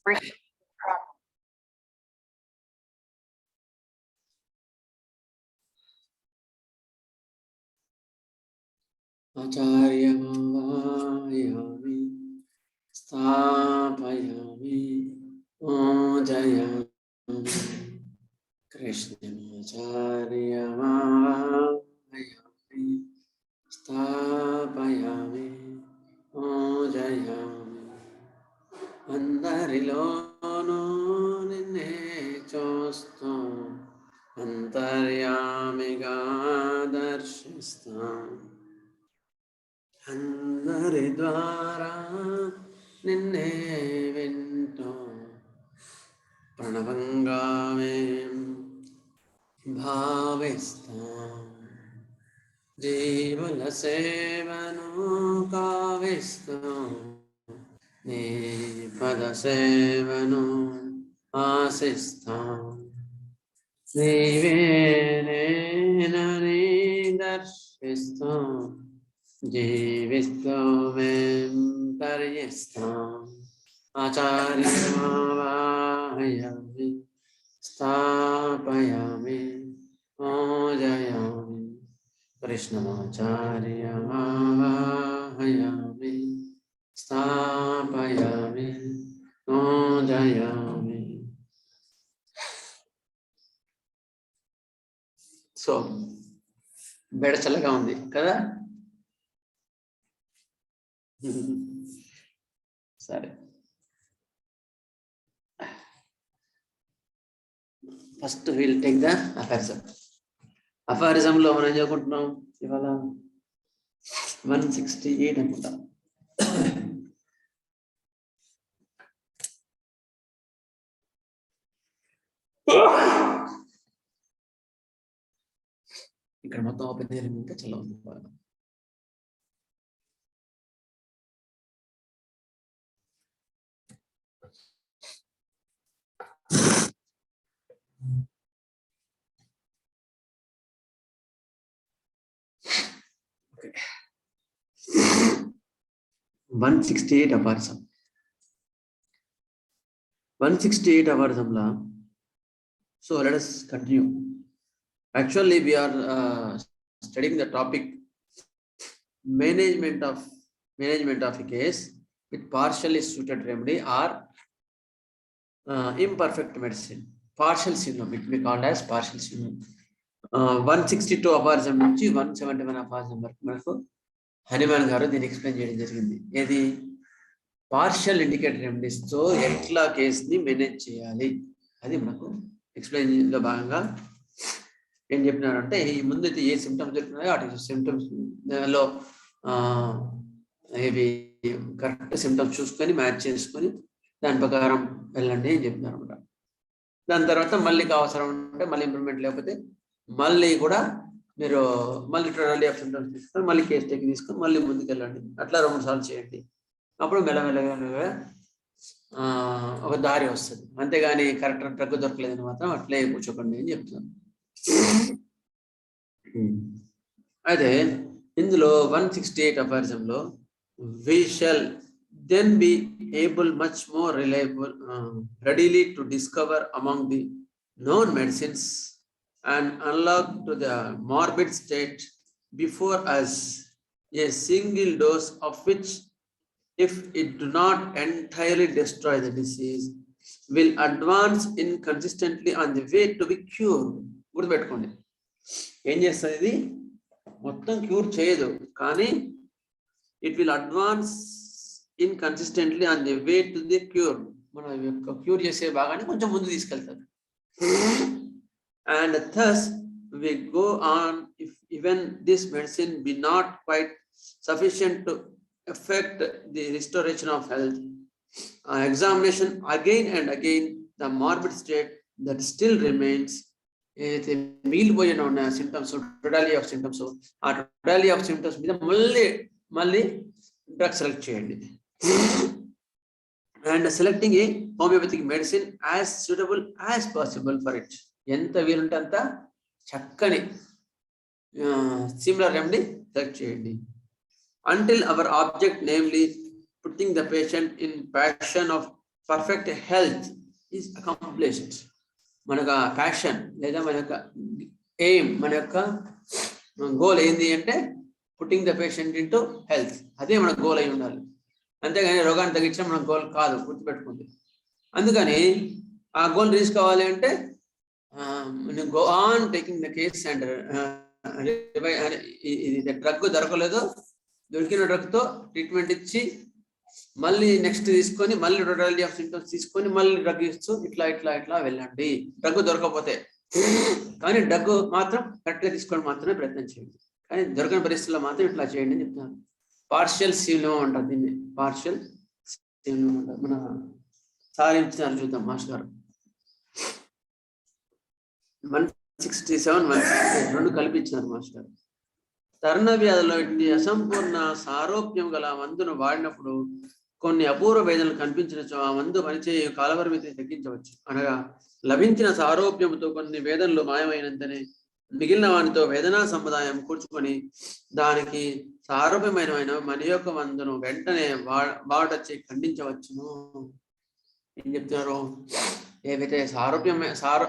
Acharyamavayami Stapayami Ojayami Krishnamacharyamavayami Stapayami Ojayami Andarilono Ninne Chostam Antaryamiga Darshistam అందరి ద్వారా నిన్నే వింటూ ప్రణవంగా మేం భావిస్తాం జీవుల సేవను కావిస్తాం నీ పద సేవను ఆశిస్తాం నీవే నేనని దర్శిస్తాం జీవిస్తూ మేం తరిస్తాం ఆచార్యమావాహయామి స్థాపయామి పూజయామి కృష్ణమాచార్యమావాహయామి స్థాపయామి పూజయామి. సో బెడ చల్లగా ఉంది కదా. సరే, ఫస్ట్ విల్ టేక్ ద అఫారిజం. అఫారిజంలో మనం ఏం చదువుకుంటున్నాం ఇవాళ? 168 అనుకుంటా. ఇక్కడ మొత్తం ఓపెన్ చేయడం ఇంకా చాలా ఉంది. Okay. 168 aphorism. 168 aphorism la. So let us continue. Actually, we are studying the topic management of a case with partially suited remedy or imperfect medicine. Partial syndrome, it may be called as partial syndrome. 162 aphorism నుంచి 171 aphorism వరకు మనకు హనుమాన్ గారు దీన్ని explain చేయడం జరిగింది. ఏది? Partial indicator remedies తో ఎట్లా కేసుని మేనేజ్ చేయాలి అది మనకు ఎక్స్ప్లెయిన్ లో భాగంగా ఏం చెప్పినారంటే, ఈ ముందు అయితే ఏ సిమ్టమ్స్ చెప్తున్నాయో అటు సిమ్టమ్స్ లో ఇవి కరెక్ట్ సిమ్టమ్స్ చూసుకొని మ్యాచ్ చేసుకొని దాని ప్రకారం వెళ్ళండి అని చెప్పినారు అనమాట. దాని తర్వాత మళ్ళీ అవసరం ఉంటే మళ్ళీ ఇంప్రూవ్మెంట్ లేకపోతే మళ్ళీ కూడా మీరు మళ్ళీ టోటల్ ఆఫ్ సిమ్టమ్స్ తీసుకొని మళ్ళీ కేస్ టేక్ తీసుకొని మళ్ళీ ముందుకు వెళ్ళండి. అట్లా 2 సార్లు చేయండి. అప్పుడు మెల్లమెల్లగా ఒక దారి వస్తుంది. అంతేగాని కరెక్ట్ డ్రగ్ దొరకలేదని మాత్రం అట్లే కూర్చోకండి అని చెప్తున్నాను. అయితే ఇందులో 168 అఫారిజంలో we shall then be able much more reliable readily to discover among the known medicines and unlock to the morbid state before us a single dose of which, if it do not entirely destroy the disease, will advance inconsistently on the way to be cured. గుర్తుపెట్టుకోండి, ఏం చేస్తుంది ఇది? మొత్తం cure చేయదు, కానీ it will advance inconsistently on the way to the cure. మన యొక్క cure చేసే భాగాన్ని కొంచెం ముందు తీసుకెళ్తారు. And thus we go on, if even this medicine be not quite sufficient to affect the restoration of health, examination again and again the morbid state that still remains. ఏదైతే మిగిలిపోయిన ఉన్న సిమ్టమ్స్, టోటాలిటీ ఆఫ్ సిమ్టమ్స్, ఆ totality of symptoms మీద మళ్ళీ drug select చేయండి. And selecting A homeopathic medicine as suitable as possible for it. ఎంత వీలుంటే అంత చక్కని సిమిలర్ రెమెడీ సెలెక్ట్ చేయండి. until our object, namely putting the patient in possession of perfect health is accomplished. మన యొక్క ప్యాషన్ లేదా మన యొక్క ఎయిమ్, మన యొక్క గోల్ ఏంది అంటే putting the patient into health. అదే మన గోల్ అయి ఉండాలి. అంతేగాని రోగాన్ని తగ్గించడం మన గోల్ కాదు, గుర్తుపెట్టుకుంది. అందుకని ఆ గోల్ రీచ్ కావాలి అంటే go on taking the case and ఇది డ్రగ్ దొరకలేదు, దొరికిన డ్రగ్తో ట్రీట్మెంట్ ఇచ్చి మళ్ళీ నెక్స్ట్ తీసుకొని మళ్ళీ టోటాలిటీ ఆఫ్ సింప్టమ్స్ తీసుకొని మళ్ళీ డ్రగ్ ఇస్తూ ఇట్లా ఇట్లా ఇట్లా వెళ్ళండి. డ్రగ్ దొరకకపోతే కానీ డ్రగ్ మాత్రం కరెక్ట్గా తీసుకొని మాత్రమే ప్రయత్నం చేయండి. కానీ దొరకని పరిస్థితుల్లో మాత్రం ఇట్లా చేయండి అని చెప్తాను. పార్షియల్ సీవ్లిమం అంటారు దీన్ని, పార్షియల్ సీవ్లిమం అంటారు. మన సాధించారు చూద్దాం మాస్టర్ గారు. 167, 168 రెండు కల్పించినారు మాస్టర్. తరుణ వ్యాధిలో ఇట్టి అసంపూర్ణ సారోప్యం గల మందును వాడినప్పుడు కొన్ని అపూర్వ వేదనలు కనిపించినచో ఆ మందు పనిచేయ కాలపరిమితిని తగ్గించవచ్చు. అనగా లభించిన సారోప్యముతో కొన్ని వేదనలు మాయమైనంతనే మిగిలిన వానితో వేదనా సముదాయం కూర్చుకొని దానికి సారోప్యమైన మన యొక్క మందును వెంటనే వాడొచ్చి ఖండించవచ్చును. ఏం చెప్తున్నారు? ఏవైతే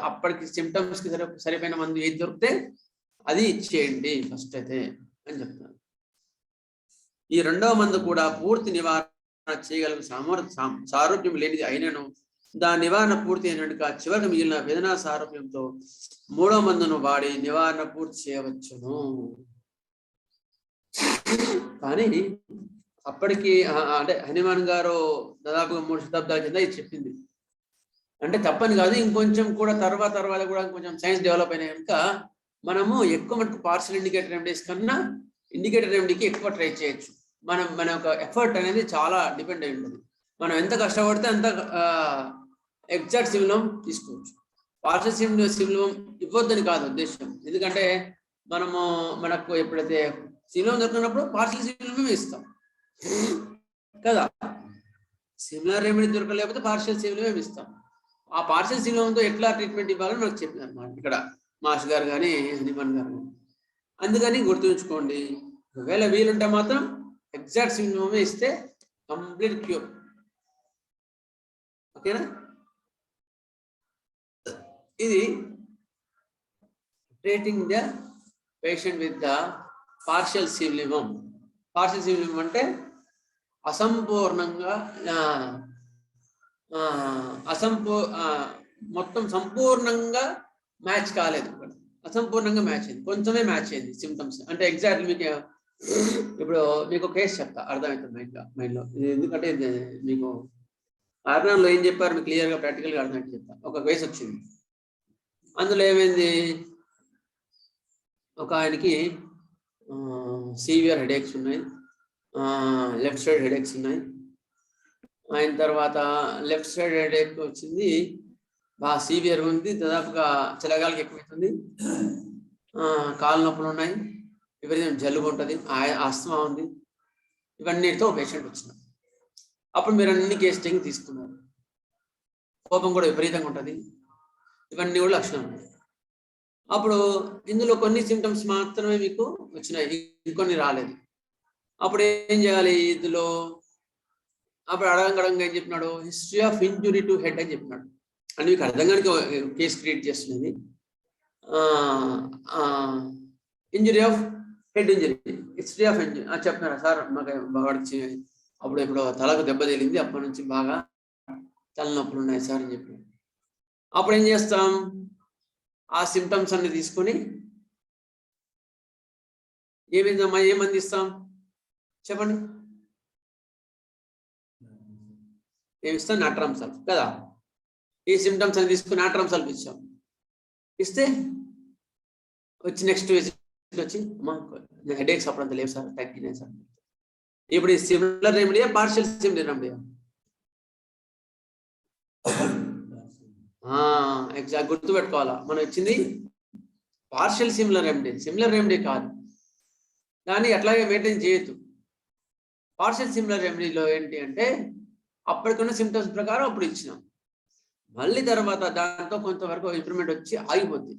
అప్పటికి సిమ్టమ్స్ కి సరిపోయిన మందు ఏది దొరికితే అది ఇచ్చేయండి ఫస్ట్ అయితే అని చెప్తున్నారు. ఈ రెండవ మందు కూడా పూర్తి నివారణ చేయగల సారూప్యం లేనిది అయినను దాని నివారణ పూర్తి అయినట్టుగా చివరికి మిగిలిన వేదనా సారూప్యంతో మూడవ మందును వాడి నివారణ పూర్తి చేయవచ్చును. కానీ అప్పటికి అంటే హనుమాన్ గారు దాదాపుగా 3 శతాబ్దాల కింద ఇది చెప్పింది. అంటే తప్పని కాదు, ఇంకొంచెం కూడా తర్వాత కూడా కొంచెం సైన్స్ డెవలప్ అయినా కనుక మనము ఎక్కువ మటుకు పార్షియల్ ఇండికేటర్ రెమెడీస్ కన్నా ఇండికేటర్ రెమెడీకి ఎక్కువ ట్రై చేయొచ్చు. మన యొక్క ఎఫర్ట్ అనేది చాలా డిపెండ్ అయి ఉంటుంది. మనం ఎంత కష్టపడితే అంత ఎగ్జాక్ట్ సిమ్లం తీసుకోవచ్చు. పార్షియల్ సిమ్లం ఇవ్వద్దని కాదు ఉద్దేశం. ఎందుకంటే మనకు ఎప్పుడైతే సిమ్లం దొరికినప్పుడు పార్షియల్ సిమ్లమే ఇస్తాం కదా. సిమిలర్ రెమెడీ దొరకలేకపోతే పార్షియల్ సిమ్లమే ఇస్తాం. ఆ పార్షియల్ సిమ్లంతో ఎట్లా ట్రీట్మెంట్ ఇవ్వాలని మనకు చెప్పినారు అన్నమాట ఇక్కడ మాస్ గారు కానీ హనుమాన్ గారు. అందుకని గుర్తుంచుకోండి, ఒకవేళ వీలుంటే మాత్రం ఎగ్జాక్ట్ సిమ్టమే ఇస్తే కంప్లీట్ క్యూర్. ఓకేనా? ఇది treating the patient with the partial simillimum. Partial simillimum అంటే అసంపూర్ణంగా మొత్తం సంపూర్ణంగా మ్యాచ్ కాలేదు, అసంపూర్ణంగా మ్యాచ్ అయింది, కొంచెమే మ్యాచ్ అయింది సిమ్టమ్స్. అంటే ఎగ్జాక్ట్లీ మీకు ఇప్పుడు మీకు కేసు చెప్తా, అర్థమవుతుంది మైండ్లో. ఎందుకంటే మీకు ఆర్నాన్లో ఏం చెప్పారు మీకు క్లియర్గా ప్రాక్టికల్గా అర్థమైతే చెప్తా. ఒక కేసు వచ్చింది, అందులో ఏమైంది, ఒక ఆయనకి సివియర్ హెడేక్స్ ఉన్నాయి, లెఫ్ట్ సైడ్ హెడేక్స్ ఉన్నాయి. ఆయన తర్వాత లెఫ్ట్ సైడ్ హెడేక్ వచ్చింది, బాగా సివియర్ ఉంది, దాదాపుగా చలగాలికి ఎక్కువైతుంది, కాళ్ళ నొప్పులు ఉన్నాయి, విపరీతం జలుబు ఉంటుంది, ఆస్తమా ఉంది. ఇవన్నీతో పేషెంట్ వచ్చినారు. అప్పుడు మీరు అన్ని కేసు తీసుకున్నారు. కోపం కూడా విపరీతంగా ఉంటుంది, ఇవన్నీ కూడా లక్షణాలు ఉన్నాయి. అప్పుడు ఇందులో కొన్ని సిమ్టమ్స్ మాత్రమే మీకు వచ్చినాయి, ఇంకొన్ని రాలేదు. అప్పుడు ఏం చేయాలి ఇందులో? అప్పుడు అడగంగా ఏం చెప్పినాడు, history of injury to head అని చెప్పినాడు. అంటే మీకు అర్థం కాని కేసు క్రియేట్ చేస్తున్నది. Injury of head injury, history of injury చెప్తున్నారా సార్? మాకు వాడికి అప్పుడు ఇప్పుడు తలకు దెబ్బ తగిలింది, అప్పటి నుంచి బాగా తలనొప్పులు ఉన్నాయి సార్ అని చెప్పి. అప్పుడు ఏం చేస్తాం, ఆ సిమ్టమ్స్ అన్ని తీసుకొని ఏమైందమ్మా ఏమందిస్తాం చెప్పండి? ఏమిస్తాం? నాట్రామ్ సల్ఫ్ కదా. ఈ సిమ్టమ్స్ అని తీసుకుని నాట్రామ్ సల్ఫ్ ఇచ్చాం. ఇస్తే వచ్చి నెక్స్ట్ విజిట్ వచ్చి అమ్మా హెడేక్స్ అప్పుడు అంత లేవు సార్, తగ్గినాయి సార్. ఇప్పుడు ఈ సిమిలర్ రెమెడీయా పార్షియల్ సిమిలర్ రెమెడీయా? ఎగ్జాక్ట్ గుర్తుపెట్టుకోవాలా, మనం ఇచ్చింది పార్షియల్ సిమిలర్ రెమెడీ కాదు. దాన్ని అట్లాగే మెయింటైన్ చేయొద్దు. పార్షియల్ సిమిలర్ రెమెడీలో ఏంటి అంటే అప్పటికున్న సిమ్టమ్స్ ప్రకారం అప్పుడు ఇచ్చినాం, మళ్ళీ తర్వాత దాంతో కొంతవరకు ఇంప్రూవ్మెంట్ వచ్చి ఆగిపోద్ది,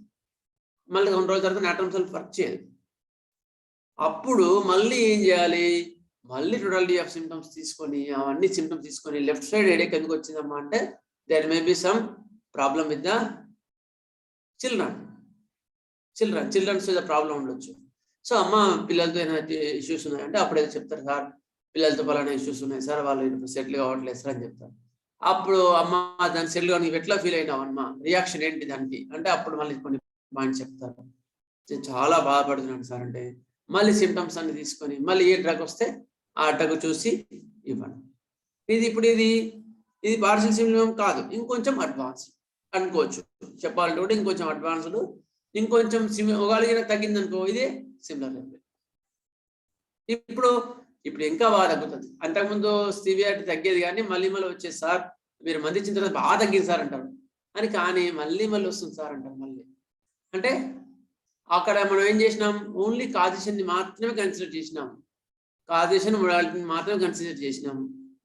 మళ్ళీ 2 రోజుల తర్వాత నాట్రామ్ సల్ఫ్ వర్క్ చేయదు. అప్పుడు మళ్ళీ ఏం చేయాలి, మళ్ళీ టోటాలిటీ ఆఫ్ సిమ్టమ్స్ తీసుకొని అవన్నీ సిమ్టమ్స్ తీసుకొని లెఫ్ట్ సైడ్ హెడేక్ ఎందుకు వచ్చిందమ్మా అంటే there may be some problem with the childrens problem ఉండొచ్చు. సో అమ్మ పిల్లలతో ఏమైనా ఇష్యూస్ ఉన్నాయంటే అప్పుడైతే చెప్తారు, సార్ పిల్లలతో పలానా ఇష్యూస్ ఉన్నాయి సార్, వాళ్ళు సెటిల్ కావట్లేదు సార్ అని చెప్తారు. అప్పుడు అమ్మ దాన్ని సెటిల్ గా నీవు ఎట్లా ఫీల్ అయినావు అమ్మ, రియాక్షన్ ఏంటి దానికి అంటే అప్పుడు మళ్ళీ కొన్ని పాయింట్స్ చెప్తారు. చాలా బాధపడుతున్నాను సార్ అంటే మళ్ళీ సిమ్టమ్స్ అన్ని తీసుకొని మళ్ళీ ఏ డ్రగ్ వస్తే ఆ డ్రగ్ చూసి ఇవ్వండి. ఇది పార్షియల్ సిమ్టమ్ కాదు, ఇంకొంచెం అడ్వాన్స్ అనుకోవచ్చు. చెప్పాలంటే కూడా ఇంకొంచెం అడ్వాన్స్డ్, ఇంకొంచెం ఒకవేళ తగ్గింది అనుకో ఇదే సిమిలర్ లెవెల్. ఇప్పుడు ఇంకా బాగా తగ్గుతుంది. అంతకుముందు సివియారిటీ తగ్గేది కానీ మళ్ళీ వచ్చేది సార్, మీరు మంది ఇచ్చిన తర్వాత బాగా తగ్గింది సార్ అంటారు అని, కానీ మళ్ళీ వస్తుంది సార్ అంటారు. మళ్ళీ అంటే అక్కడ మనం ఏం చేసినాం, ఓన్లీ కాజిషన్ని మాత్రమే కన్సిడర్ చేసినాం, కాజిషన్ మొడాలిటీని మాత్రమే కన్సిడర్ చేసినాం,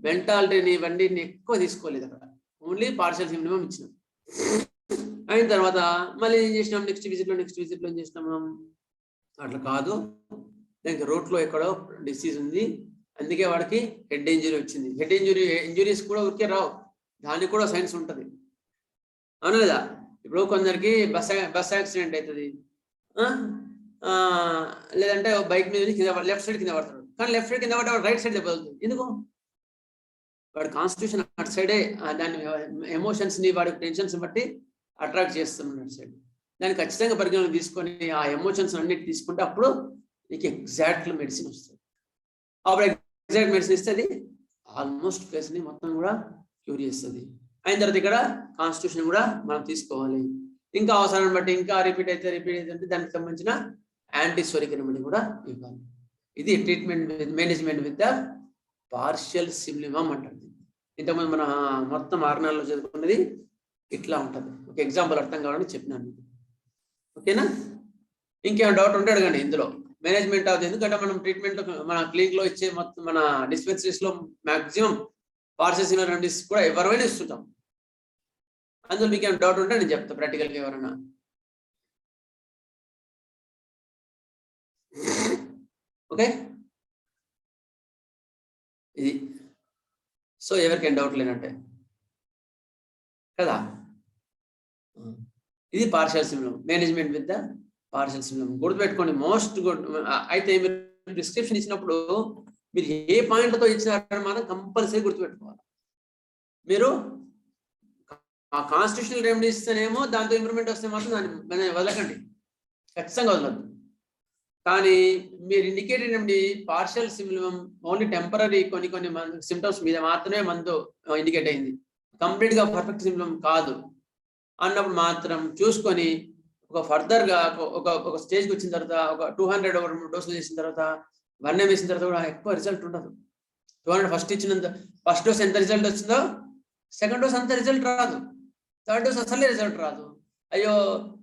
మెంటాలిటీని ఇవన్నీ ఎక్కువ తీసుకోలేదు. అక్కడ ఓన్లీ పార్షియల్ సిమ్టమ్ ఇచ్చినాం. అయిన తర్వాత మళ్ళీ ఏం చేసినాం, నెక్స్ట్ విజిట్లో ఏం చేసినాం మనం, అట్లా కాదు దానికి రోట్లో ఎక్కడో డిసీజ్ ఉంది, అందుకే వాడికి హెడ్ ఇంజరీ వచ్చింది. హెడ్ ఇంజురీస్ కూడా ఊరికే రావు, దానికి కూడా సైన్స్ ఉంటుంది అవును లేదా. ఇప్పుడు కొందరికి బస్ యాక్సిడెంట్ అవుతుంది, లేదంటే బైక్ మీద లెఫ్ట్ సైడ్ కింద పడతాడు, కానీ లెఫ్ట్ సైడ్ కింద పడితే వాడు రైట్ సైడ్ దెబ్బలుతుంది. ఎందుకు? వాడి కాన్స్టిట్యూషన్ అటు సైడే దాని ఎమోషన్స్ ని వాడి టెన్షన్స్ బట్టి అట్రాక్ట్ చేస్తున్నాడు అటు సైడ్. దాన్ని ఖచ్చితంగా పరిగణలోకి తీసుకొని ఆ ఎమోషన్స్ అన్నిటి తీసుకుంటే అప్పుడు నీకు ఎగ్జాక్ట్ మెడిసిన్ వస్తుంది. అప్పుడు ఎగ్జాక్ట్ మెడిసిన్ ఇస్తే అది ఆల్మోస్ట్ ఫేస్ని మొత్తం కూడా క్యూర్ చేస్తుంది. అయిన తర్వాత ఇక్కడ కాన్స్టిట్యూషన్ కూడా మనం తీసుకోవాలి. ఇంకా అవసరాన్ని బట్టి ఇంకా రిపీట్ అయితే అంటే దానికి సంబంధించిన యాంటీసోరిక్ రెమెడీ కూడా ఇవ్వాలి. ఇది treatment management with the partial simillimum అంటుంది. ఇంతకుముందు మన మొత్తం 6 నెలల్లో చదువుకున్నది ఇట్లా ఉంటుంది. ఒక ఎగ్జాంపుల్ అర్థం కావాలని చెప్పినాను. ఓకేనా? ఇంకేమైనా డౌట్ ఉంటే అడగండి ఇందులో. మేనేజ్మెంట్ అవుతుంది ఎందుకంటే మనం ట్రీట్మెంట్ మన క్లినిక్ లో ఇచ్చే మొత్తం మన డిస్పెన్సరీస్ లో మాక్సిమం పార్షియల్ సిమిలర్ రెమెడీస్ కూడా ఎవరైనా ఇస్తుంటాం. అందులో మీకు ఏమైనా డౌట్ ఉంటే నేను చెప్తాను ప్రాక్టికల్గా ఎవరైనా. ఓకే, ఇది సో ఎవరికైనా డౌట్ లేనంటే కదా. ఇది partial symptom management with the partial symptom. గుర్తుపెట్టుకోండి, మోస్ట్ గుడ్. అయితే మీరు ప్రిస్క్రిప్షన్ ఇచ్చినప్పుడు మీరు ఏ పాయింట్లతో ఇచ్చినారని మాత్రం కంపల్సరీ గుర్తుపెట్టుకోవాలి. మీరు ఆ కాన్స్టిట్యూషనల్ రెమెడీ ఇస్తేనేమో దాంతో ఇంప్రూవ్మెంట్ వస్తే మాత్రం దాన్ని వదలకండి, ఖచ్చితంగా వదలద్దు. కానీ మీరు indicated remedy partial symptom only temporary కొన్ని సిమ్టమ్స్ మీద మాత్రమే మందు ఇండికేట్ అయింది, కంప్లీట్ గా పర్ఫెక్ట్ సిమ్టమ్ కాదు అన్నప్పుడు మాత్రం చూసుకొని ఒక ఫర్దర్ గా ఒక స్టేజ్కి వచ్చిన తర్వాత ఒక 200 డోసులు చేసిన తర్వాత 1 వేసిన తర్వాత కూడా ఎక్కువ రిజల్ట్ ఉండదు. 200 ఫస్ట్ డోస్ ఎంత రిజల్ట్ వచ్చిందో సెకండ్ డోస్ అంత రిజల్ట్ రాదు, థర్డ్ డోస్ అసలే రిజల్ట్ రాదు. అయ్యో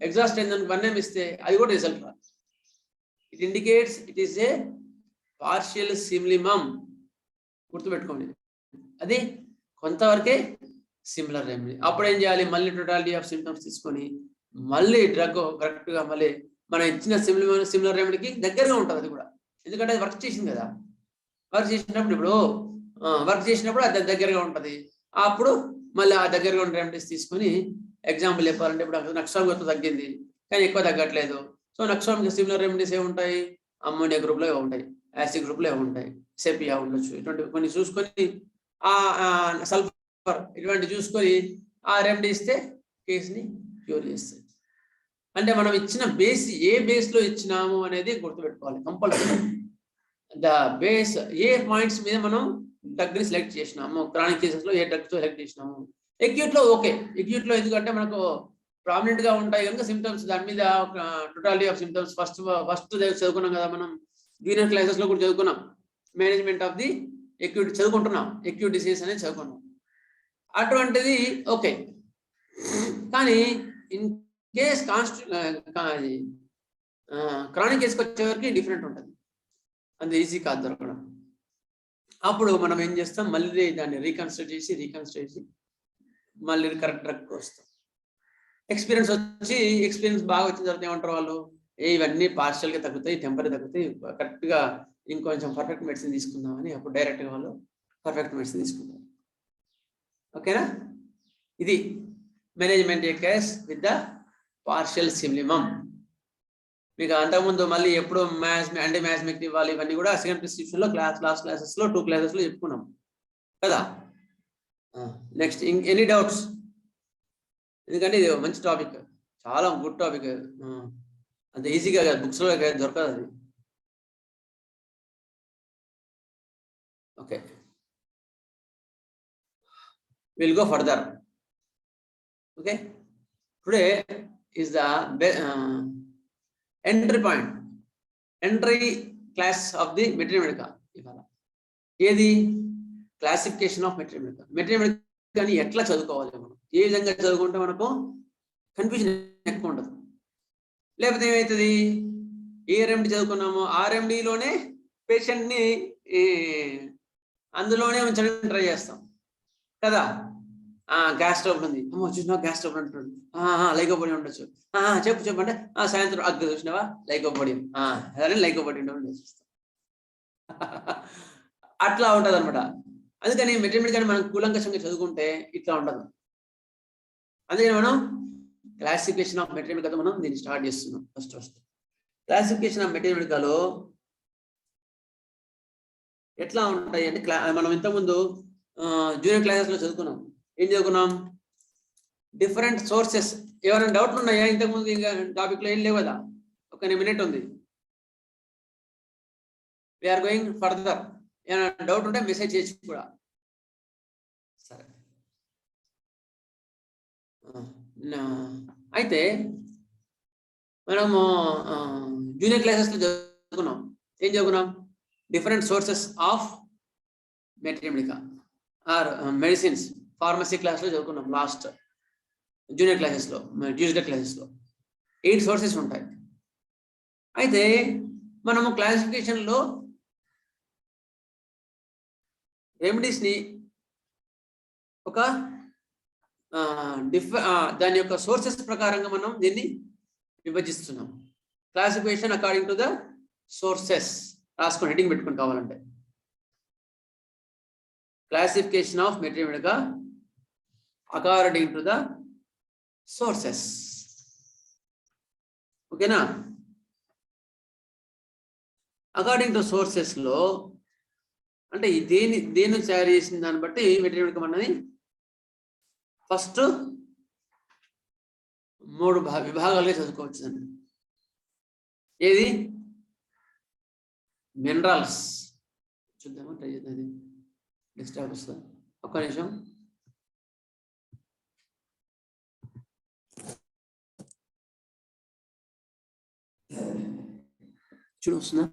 ఎగ్జాస్ట్ అయిందని 1 ఇస్తే అది కూడా రిజల్ట్ రాదు. It indicates it is a partial simillimum. గుర్తుపెట్టుకోండి, అది కొంతవరకే సిమిలర్ రెమెడీ. అప్పుడు ఏం చేయాలి, మళ్ళీ టోటాలిటీ ఆఫ్ సిమ్టమ్స్ తీసుకొని మళ్ళీ డ్రగ్ కరెక్ట్ గా మళ్ళీ మనం ఇచ్చిన సిమిలర్ రెమెడీకి దగ్గరగా ఉంటుంది అది కూడా, ఎందుకంటే అది వర్క్ చేసింది కదా. వర్క్ చేసినప్పుడు అది దగ్గరగా ఉంటుంది. అప్పుడు మళ్ళీ ఆ దగ్గరగా ఉన్న రెమెడీస్ తీసుకొని, ఎగ్జాంపుల్ చెప్పాలంటే ఇప్పుడు నక్సామితో తగ్గింది కానీ ఎక్కువ తగ్గట్లేదు. సో నక్సామికి సిమిలర్ రెమెడీస్ ఏముంటాయి, అమ్మోనియా గ్రూప్ లో ఉంటాయి, యాసిడ్ గ్రూప్ లో ఉంటాయి, సెపియా ఉండొచ్చు, ఇటువంటి కొన్ని చూసుకొని ఆ సల్ఫర్ ఇటువంటి చూసుకొని ఆ రెమెడీ ఇస్తే కేసుని క్యూర్ చేస్తాయి. అంటే మనం ఇచ్చిన బేస్ ఏ బేస్ లో ఇచ్చినాము అనేది గుర్తుపెట్టుకోవాలి compulsory. The base A points మీద మనం డ్రగ్ ని సెలెక్ట్ చేసినాము, క్రానిక్ కేసెస్ లో ఏ డ్రగ్ సెలెక్ట్ చేసినాము. ఎక్యూట్ లో ఓకే, ఎక్యూట్ లో ఎందుకంటే మనకు ప్రామినెంట్ గా ఉంటాయి కనుక సిమ్టమ్స్, దాని మీద టోటాలిటీ ఆఫ్ సిమ్టమ్స్ ఫస్ట్ చదువుకున్నాం కదా మనం, జూనియర్ క్లాసెస్ లో కూడా చదువుకున్నాం. మేనేజ్మెంట్ ఆఫ్ ది ఎక్యూట్ చదువుకుంటున్నాం, ఎక్యూట్ డిసీజ్ అనేది చదువుకున్నాం. అటువంటిది ఓకే. కానీ ఇన్ కేస్ క్రానిక్ కేసుకి వచ్చేవరకు డిఫరెంట్ ఉంటుంది, అంత ఈజీ కాదు దొరకడం. అప్పుడు మనం ఏం చేస్తాం, మళ్ళీ దాన్ని రీకన్స్ట్రక్ట్ చేసి మళ్ళీ కరెక్ట్ డ్రగ్ వస్తాం. ఎక్స్పీరియన్స్ బాగా వచ్చిన తర్వాత ఏమంటారు వాళ్ళు, ఇవన్నీ పార్షియల్ గా తగ్గుతాయి, టెంపరీ తగ్గుతాయి, కరెక్ట్ గా ఇంకొంచెం పర్ఫెక్ట్ మెడిసిన్ తీసుకుందామని అప్పుడు డైరెక్ట్గా వాళ్ళు పర్ఫెక్ట్ మెడిసిన్ తీసుకుంటారు. ఓకేనా? ఇది management a case with the partial simillimum. మీకు అంతకుముందు మళ్ళీ ఎప్పుడు యాంటీ మ్యాథ్మెటిక్ ఇవ్వాలి ఇవన్నీ కూడా సెకండ్ ప్రిస్క్రిప్షన్లో లాస్ట్ క్లాసెస్లో 2 క్లాసెస్లో చెప్పుకున్నాం కదా. Next any doubts? ఎందుకంటే ఇది మంచి టాపిక్, చాలా గుడ్ టాపిక్. అంత ఈజీగా బుక్స్లో దొరకదు అది. Okay, will go further. Okay, today is the entry point, entry class of the material. ఇవాళ ఏది? Classification of material. మెటీరియల్ కానీ ఎట్లా చదువుకోవాలి, మనం ఏ విధంగా చదువుకుంటే మనకు కన్ఫ్యూజన్ ఎక్కువ ఉండదు. లేకపోతే ఏమవుతుంది, ఏ రెమెడీ చదువుకున్నామో ఆ రెమెడీలోనే పేషెంట్ని అందులోనే ఉంచడానికి ట్రై చేస్తాం కదా. గ్యాస్ ట్రబుల్ ఉంది, అమ్మో చూసినా గ్యాస్ ట్రబుల్ అంటున్నాడు, లైకోపోడియం ఉండొచ్చు, చెప్పు అంటే సాయంత్రం అగ్గు చూసినావా లైకోపోడియం, అదే లైకోపోడియం చూస్తాం. అట్లా ఉంటుంది అనమాట. అందుకని మెటీరియల్ కానీ మనం కూలంకషంగా చదువుకుంటే ఇట్లా ఉండదు. అందుకని మనం క్లాసిఫికేషన్ ఆఫ్ మెటీరియల్ కదా మనం దీన్ని స్టార్ట్ చేస్తున్నాం. ఫస్ట్ క్లాసిఫికేషన్ ఆఫ్ మెటీరియల్ ఎట్లా ఉంటాయి అంటే, మనం ఇంతకుముందు జూనియర్ క్లాసెస్లో చదువుకున్నాం. ఏం చదువుకున్నాం? Different sources. ఎవరైనా డౌట్లు ఉన్నాయా? ఇంతకుముందు ఇంకా టాపిక్లో ఏం లేవు కదా. ఒక మినిట్ ఉంది, వీఆర్ గోయింగ్ ఫర్దర్. ఏమైనా డౌట్ ఉంటే మెసేజ్ చేయొచ్చు కూడా. సరే, అయితే మనము జూనియర్ క్లాసెస్లో చదువుకున్నాం. ఏం చదువుకున్నాం? Different sources of material or medicines. Pharmacy క్లాస్లో చదువుకున్నాం లాస్ట్ జూనియర్ క్లాసెస్లో, ట్యూస్డే క్లాసెస్లో 8 సోర్సెస్ ఉంటాయి. అయితే మనము క్లాసిఫికేషన్లో రెమెడీస్ని ఒక దాని యొక్క సోర్సెస్ ప్రకారంగా మనం దీన్ని విభజిస్తున్నాం. Classification according to the sources. రాసుకొని హెడ్డింగ్ పెట్టుకుని కావాలంటే, classification of material according to the sources. ఓకేనా? అకార్డింగ్ టు సోర్సెస్ లో అంటే దేని తయారు చేసిన దాన్ని బట్టి మెటీరియల్ మనది ఫస్ట్ 3 విభాగాలుగా చదువుకోవచ్చు. ఏది? మినరల్స్. చూద్దామా, ట్రై చేద్దాం. డిస్టర్బ్ వస్తుంది, ఒక్క నిమిషం. చూడు వస్తుందా?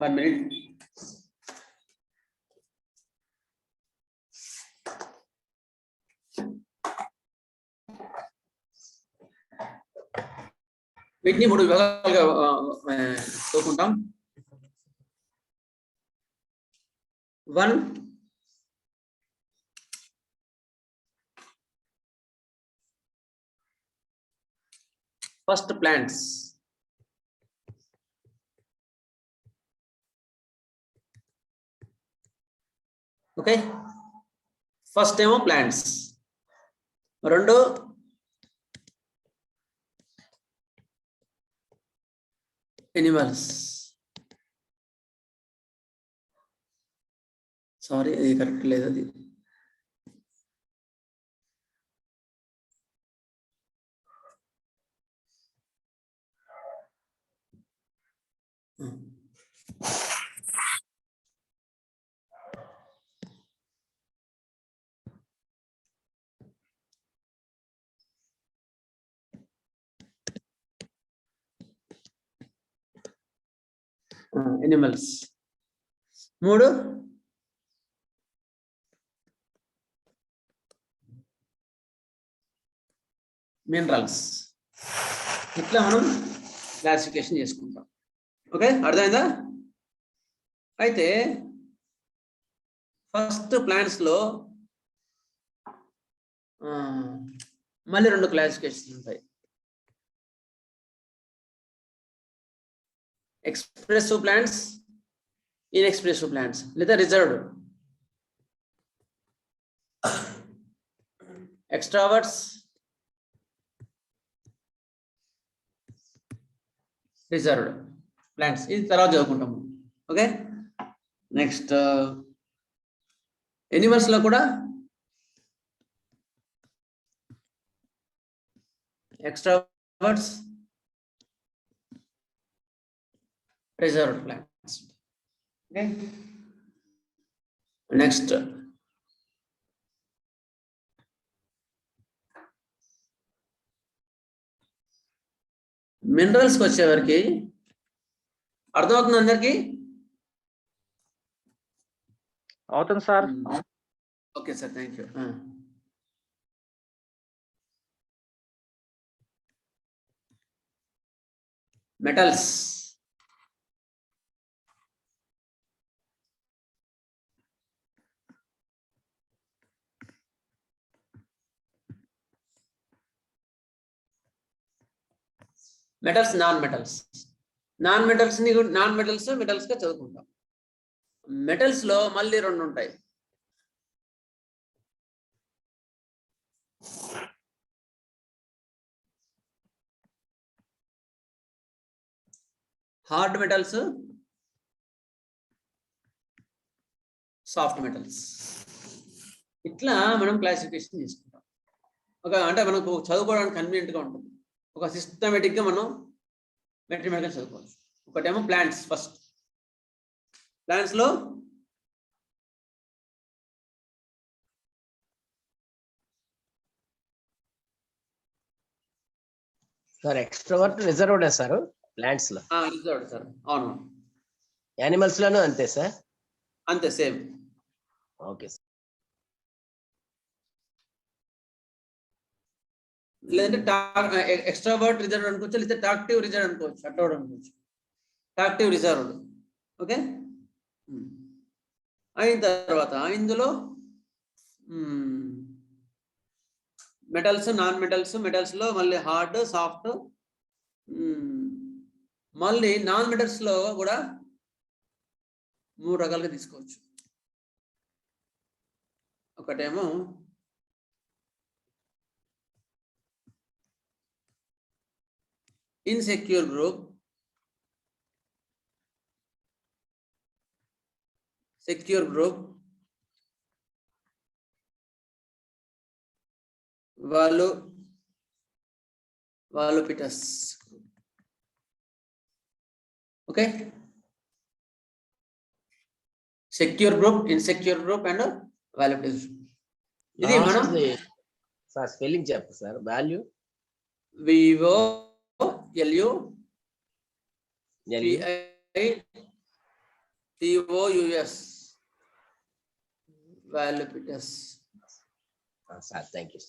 One minute. వీటిని 3 విభాగాలుగా చదువుకుంటాం. 1 ఫస్ట్ ప్లాంట్స్. ఓకే, ఫస్ట్ ఏమో ప్లాంట్స్. 2 ఎనిమల్స్. సారీ, అది కరెక్ట్ లేదు. అది ఎనిమల్స్. 3 మినరల్స్. ఇట్లా మనం క్లాసిఫికేషన్ చేసుకుంటాం. ఓకే, అర్థమైందా? అయితే ఫస్ట్ ప్లాంట్స్ లో మళ్ళీ 2 క్లాసిఫికేషన్స్ ఉంటాయి. ఎక్స్ప్రెసివ్ ప్లాంట్స్, ఇన్ఎక్స్ప్రెసివ్ ప్లాంట్స్ లేదా రిజర్వ్డ్. ఎక్స్ట్రావర్ట్స్, రిజర్వ్డ్ ప్లాంట్స్, ఇది తర్వాత చదువుకుంటాము. ఓకే, నెక్స్ట్ ఎనిమల్స్ లో కూడా extroverts, reserved plants. Okay, next minerals కి వచ్చేవరకు అర్థమవుతుంది అందరికి? అవుతుంది sir. Okay sir, thank you. metals, metals, non-metals. non-metals ని non-metals metals గా చదువుకుంటాం. metals లో మళ్ళీ 2 ఉంటాయి. Hard metals, soft metals. ఇట్లా మనం క్లాసిఫికేషన్ తీసుకుంటాం. అంటే మనకు చదువుకోవడానికి కన్వీనియంట్ గా ఉంటుంది. ఒక సిస్టమేటిక్ గా మనం మెటీరియల్ చదువుకోవచ్చు. ఒకటేమో ప్లాంట్స్. ఫస్ట్ ప్లాంట్స్ లో sir extrovert reserved sir plants లో. Reserved sir. అవును. యానిమల్స్ లోనూ అంతే సార్? అంతే, సేమ్. Okay sir. లేదంటే ఎక్స్ట్రావర్ట్ రిజర్వ్ అనుకోవచ్చు, లేదా టాక్టివ్ రిజర్వ్ అనుకోవచ్చు, అట్లా అనుకోవచ్చు. టాక్టివ్ రిజర్వ్డ్. ఓకే, అయిన తర్వాత ఇందులో మెటల్స్, నాన్ మెటల్స్. మెటల్స్ లో మళ్ళీ హార్డ్, సాఫ్ట్. మళ్ళీ నాన్ మెటల్స్ లో కూడా 3 రకాలుగా తీసుకోవచ్చు. ఒకటేమో insecure group, secure group, voluptuous. Okay, secure group, insecure group and voluptuous. ఇది మనం సార్ స్పెల్లింగ్ చెప్పు సార్. వాల్యూ VOLUPITOUS, voluptuous. Sir thank you.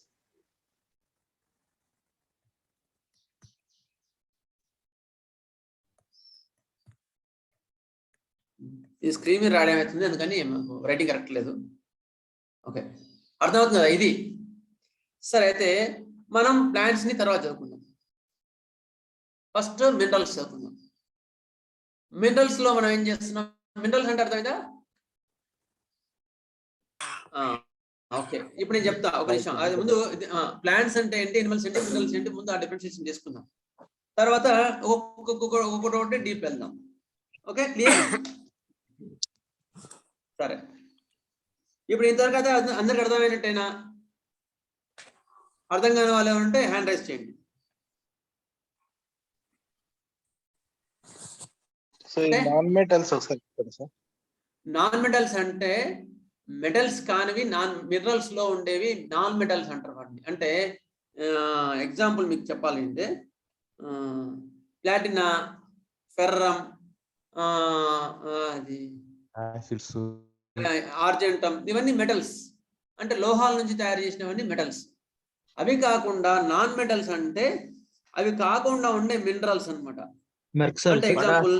ఈ స్క్రీన్ మీద రాయడం అవుతుంది, అందుకని మాకు రైటింగ్ కరెక్ట్ లేదు. ఓకే, అర్థమవుతుంది కదా ఇది? సరే, అయితే మనం ప్లాంట్స్ ని తర్వాత చదువుకుందాం. ఫస్ట్ మినరల్స్ చదువుకుందాం. మినరల్స్ లో మనం ఏం చేస్తున్నాం? మినరల్స్ అంటే అర్థమైందా? ఓకే, ఇప్పుడు నేను చెప్తా ఒక నిమిషం. అది ముందు ప్లాంట్స్ అంటే ఏంటి, ఎనిమల్స్ ఏంటి, మినరల్స్ ఏంటి, ముందు ఆ డిఫరెన్షియేషన్ చేసుకుందాం. తర్వాత ఒక్కొక్కటి డీప్ వెళ్దాం. Okay, clear? సరే, ఇప్పుడు ఇంతవరకు అయితే అందరికి అర్థమైనట్టేనా? అర్థం కాని వాళ్ళు ఏమంటే హ్యాండ్ రైజ్ చేయండి. నాన్ మెటల్స్ అంటే మెటల్స్ కానివి, మినరల్స్ లో ఉండేవి నాన్ మెటల్స్ అంటారు వాటిని. అంటే ఎగ్జాంపుల్ మీకు చెప్పాలి అంటే ప్లాటినా, ఫెర్రం, ఆర్జెంటం, ఇవన్నీ మెటల్స్. అంటే లోహాల నుంచి తయారు చేసినవన్నీ మెటల్స్. అవి కాకుండా నాన్ మెటల్స్ అంటే అవి కాకుండా ఉండే మినరల్స్ అన్నమాట. మెర్క్సల్ అంటే example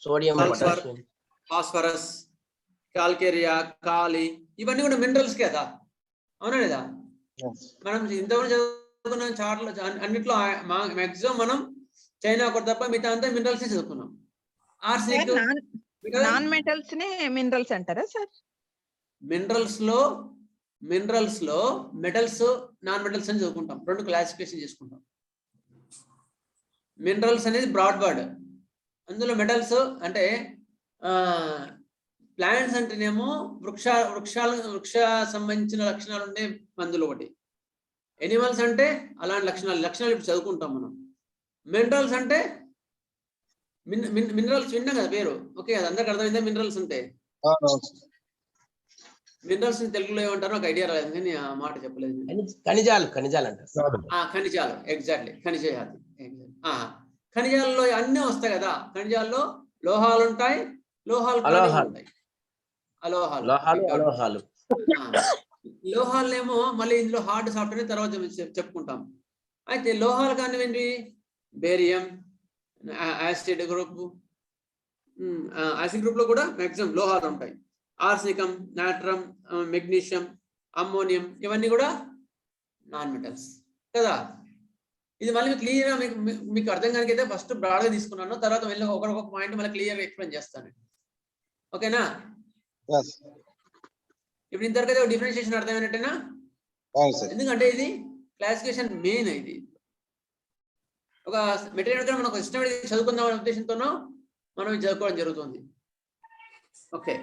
sodium, sulphur, potassium. Phosphorus, కాల్కేరియా, కాలి, ఇవన్నీ కూడా మినరల్స్ కదా, అవునా లేదా? మనం ఇంతవరకు చదువుకున్న చార్ట్లో అన్నిట్లో మాక్సిమం మనం చైనా ఒకటి తప్ప మిగతా అంతా మినరల్స్ చదువుకున్నాం. ఆర్సెనిక్, నాన్ మెటల్స్ నే మినరల్స్ అంటారా సార్? మినరల్స్ లో మెటల్స్, నాన్ మెటల్స్ అని చదువుకుంటాం. రెండు క్లాసిఫికేషన్ చేసుకుంటాం. మినరల్స్ అనేది బ్రాడ్ వర్డ్. అందులో మెటల్స్ అంటే ప్లాంట్స్ అంటేనేమో వృక్ష సంబంధించిన లక్షణాలు ఉండే మందులు ఒకటి. ఎనిమల్స్ అంటే అలాంటి లక్షణాలు ఇప్పుడు చదువుకుంటాం మనం. మినరల్స్ అంటే మినరల్స్ విన్నాం కదా పేరు, ఓకే, అది అందరికి అర్థమైందా? మినరల్స్ అంటే మినరల్స్ తెలుగులో ఏమంటారో నాకు ఐడియా రాలేదు, కానీ ఆ మాట చెప్పలేదు. ఖనిజాలు అంటారు. ఖనిజాలు, ఎగ్జాక్ట్లీ, ఖనిజాలు. ఖనిజాలలో అన్నీ వస్తాయి కదా. ఖనిజాల్లో లోహాలు ఉంటాయి, ఉంటాయి, అలోహాలు. లోహాలనేమో మళ్ళీ ఇందులో హార్డ్ సాఫ్ట్వేర్ తర్వాత చెప్పుకుంటాం. అయితే లోహాలు కానివ్వండి, బేరియం, యాసిడ్ గ్రూప్ లో కూడా మాక్సిమం లోహాలు ఉంటాయి. ఆర్సికం, నాట్రం, మెగ్నీషియం, అమ్మోనియం, ఇవన్నీ కూడా నాన్ మెటల్స్ కదా. ఇది మళ్ళీ క్లియర్గా మీకు అర్థం కానికైతే ఫస్ట్ బ్రాడ్గా తీసుకున్నాను, తర్వాత వెళ్ళి ఒకరొక పాయింట్ మళ్ళీ క్లియర్గా ఎక్స్ప్లెయిన్ చేస్తాను, ఓకేనా? ఇప్పుడు ఇంతవరకు డిఫరెన్షియేషన్ అర్థమైనట్టేనా? ఎందుకంటే ఇది క్లాసిఫికేషన్ మెయిన్. ఇది ఒక మెటీరియల్ మనం ఒక సిస్టమేటిక్ చదువుకుందాం అనే ఉద్దేశంతోనో మనం చదువుకోవడం జరుగుతుంది. ఓకే,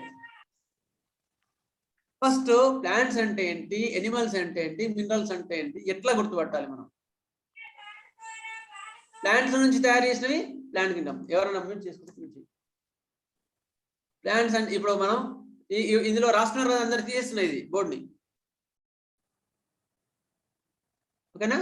ఫస్ట్ ప్లాంట్స్ అంటే ఏంటి, ఎనిమల్స్ అంటే ఏంటి, మినరల్స్ అంటే ఏంటి, ఎట్లా గుర్తుపట్టాలి మనం? ప్లాంట్స్ నుంచి తయారు చేసినవి ప్లాంట్ కింగ్డమ్. ఎవరైనా మ్యూట్ చేసుకుంటే ప్లాంట్స్ అంటే ఇప్పుడు మనం ఇందులో రాస్తున్నారు కదా, అందరు తీసేస్తున్నాయి ఇది బోర్డుని, ఓకేనా?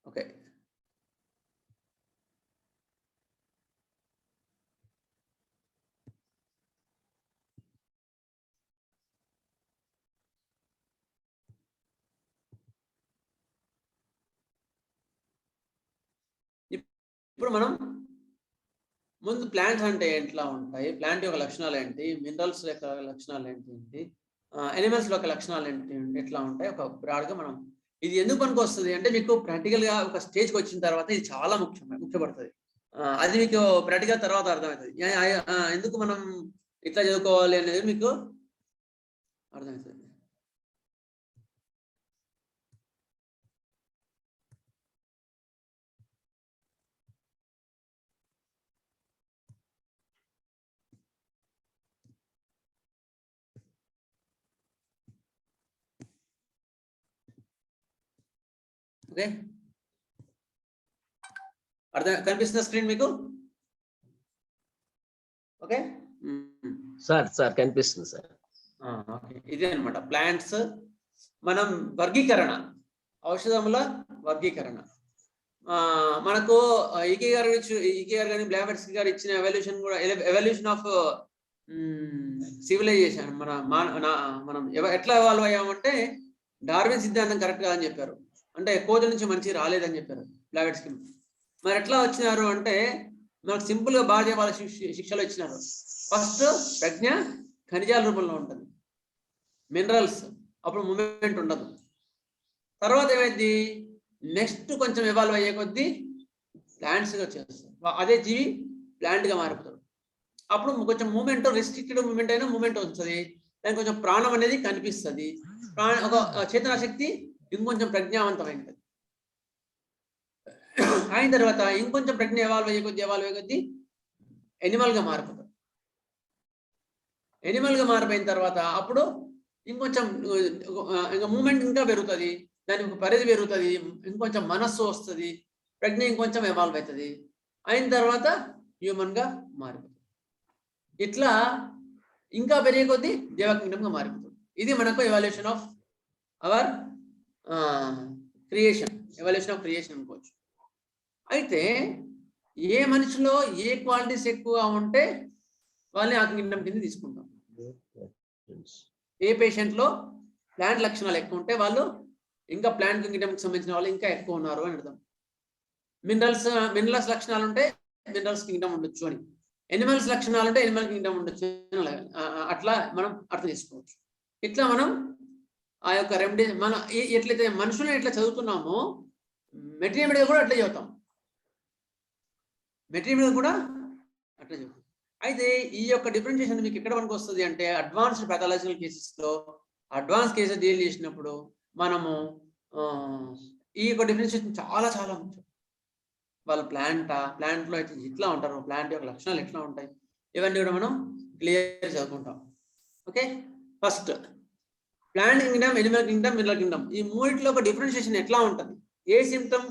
ఓకే, ఇప్పుడు మనం ముందు ప్లాంట్స్ అంటే ఎట్లా ఉంటాయి, ప్లాంట్ యొక్క లక్షణాలు ఏంటి, మినరల్స్ యొక్క లక్షణాలు ఏంటి, ఎనిమల్స్ యొక్క లక్షణాలు ఏంటి, ఎట్లా ఉంటాయి, ఒక బ్రాడ్గా మనం. ఇది ఎందుకు పనికి వస్తుంది అంటే మీకు ప్రాక్టికల్ గా ఒక స్టేజ్కి వచ్చిన తర్వాత ఇది చాలా ముఖ్యపడుతుంది. అది మీకు ప్రాక్టికల్ తర్వాత అర్థమవుతుంది. ఎందుకు మనం ఇట్లా చదువుకోవాలి అనేది మీకు అర్థమవుతుంది. ఓకే, కనిపిస్తున్న స్క్రీన్ మీకు? ఓకే సార్ కనిపిస్తుంది సార్. ఓకే, ఇదే అనమాట ప్లాంట్స్. మనం వర్గీకరణ, ఔషధముల వర్గీకరణ. మనకు ఈకే గారు కానీ బ్లాబెట్స్ గారు ఇచ్చిన ఎవల్యూషన్ కూడా, ఎవల్యూషన్ ఆఫ్ సివిలైజేషన్, మనం ఎట్లా ఎవాల్వ్ అయ్యామంటే డార్విన్ సిద్ధాంతం కరెక్ట్ కాదని చెప్పారు. అంటే కోతి నుంచి మంచి రాలేదని చెప్పారు బ్లాబెట్స్కి. మరి ఎట్లా వచ్చినారు అంటే మనకు సింపుల్ గా బాగా వాళ్ళ శిక్షలు ఇచ్చినారు. ఫస్ట్ ప్రజ్ఞ ఖనిజాల రూపంలో ఉంటుంది, మినరల్స్, అప్పుడు మూమెంట్ ఉండదు. తర్వాత ఏమైంది, నెక్స్ట్ కొంచెం ఎవాల్వ్ అయ్యే కొద్దీ ప్లాంట్స్గా వచ్చేస్తారు. అదే జీవి ప్లాంట్గా మారిపోతాడు. అప్పుడు కొంచెం మూమెంట్, రెస్ట్రిక్టెడ్ మూమెంట్ అయినా మూమెంట్ వస్తుంది, దానికి కొంచెం ప్రాణం అనేది కనిపిస్తుంది. ఒక చేతన శక్తి ఇంకొంచెం ప్రజ్ఞావంతమైనది. అయిన తర్వాత ఇంకొంచెం ప్రజ్ఞ ఎవాల్వ్ అయ్యే కొద్దీ ఎనిమల్గా మారిపోతాడు. ఎనిమల్గా మారిపోయిన తర్వాత అప్పుడు ఇంకొంచెం ఇంకా మూమెంట్ ఇంకా పెరుగుతుంది, దానికి పరిధి పెరుగుతుంది, ఇంకొంచెం మనస్సు వస్తుంది, ప్రజ్ఞ ఇంకొంచెం ఎవాల్వ్ అవుతుంది. అయిన తర్వాత హ్యూమన్గా మారిపోతుంది. ఇట్లా ఇంకా పెరిగే కొద్దీ దేవ కింగ్డమ్గా మారిపోతుంది. ఇది మనకు evolution of our creation, evolution of creation అనుకోవచ్చు. అయితే ఏ మనిషిలో ఏ క్వాలిటీస్ ఎక్కువగా ఉంటే వాళ్ళని ఆ కింగ్డమ్ కింద తీసుకుంటాం. ఏ పేషెంట్ లో ప్లాంట్ లక్షణాలు ఎక్కువ ఉంటే వాళ్ళు ఇంకా ప్లాంట్ కింగ్డమ్ కి సంబంధించిన వాళ్ళు ఇంకా ఎక్కువ ఉన్నారు అని అర్థం. మినరల్స్ లక్షణాలు ఉంటే మినరల్స్ కింగ్డమ్ ఉండొచ్చు అని, ఎనిమల్స్ లక్షణాలు ఉంటే ఎనిమల్ కింగ్డమ్ ఉండొచ్చు అని అట్లా మనం అర్థం చేసుకోవచ్చు. ఇట్లా మనం ఆ యొక్క రెమెడీ మన ఎట్లయితే మనుషులను ఎట్లా చదువుతున్నామో మెటీరియల్ మీద కూడా అట్లా చదువుతాం, మెటీరియల్ మీద కూడా అట్లా చదువుతాం. అయితే ఈ యొక్క డిఫరెన్షియేషన్ మీకు ఎక్కడ వరకు వస్తుంది అంటే అడ్వాన్స్డ్ పాథాలజికల్ కేసెస్లో అడ్వాన్స్ కేసెస్ డీల్ చేసినప్పుడు మనము ఈ యొక్క డిఫరెన్షియేషన్ చాలా చాలా ముఖ్యం. వాళ్ళు ప్లాంట్లో అయితే ఇట్లా ఉంటారు, ప్లాంట్ యొక్క లక్షణాలు ఎట్లా ఉంటాయి, ఇవన్నీ కూడా మనం క్లియర్ చదువుకుంటాం. Okay, first plant Kingdom, Animal Kingdom, mineral Kingdom, ఈ మూడిట్లో ఒక డిఫరెన్షియేషన్ ఎట్లా ఉంటుంది, ఏ సిమ్టమ్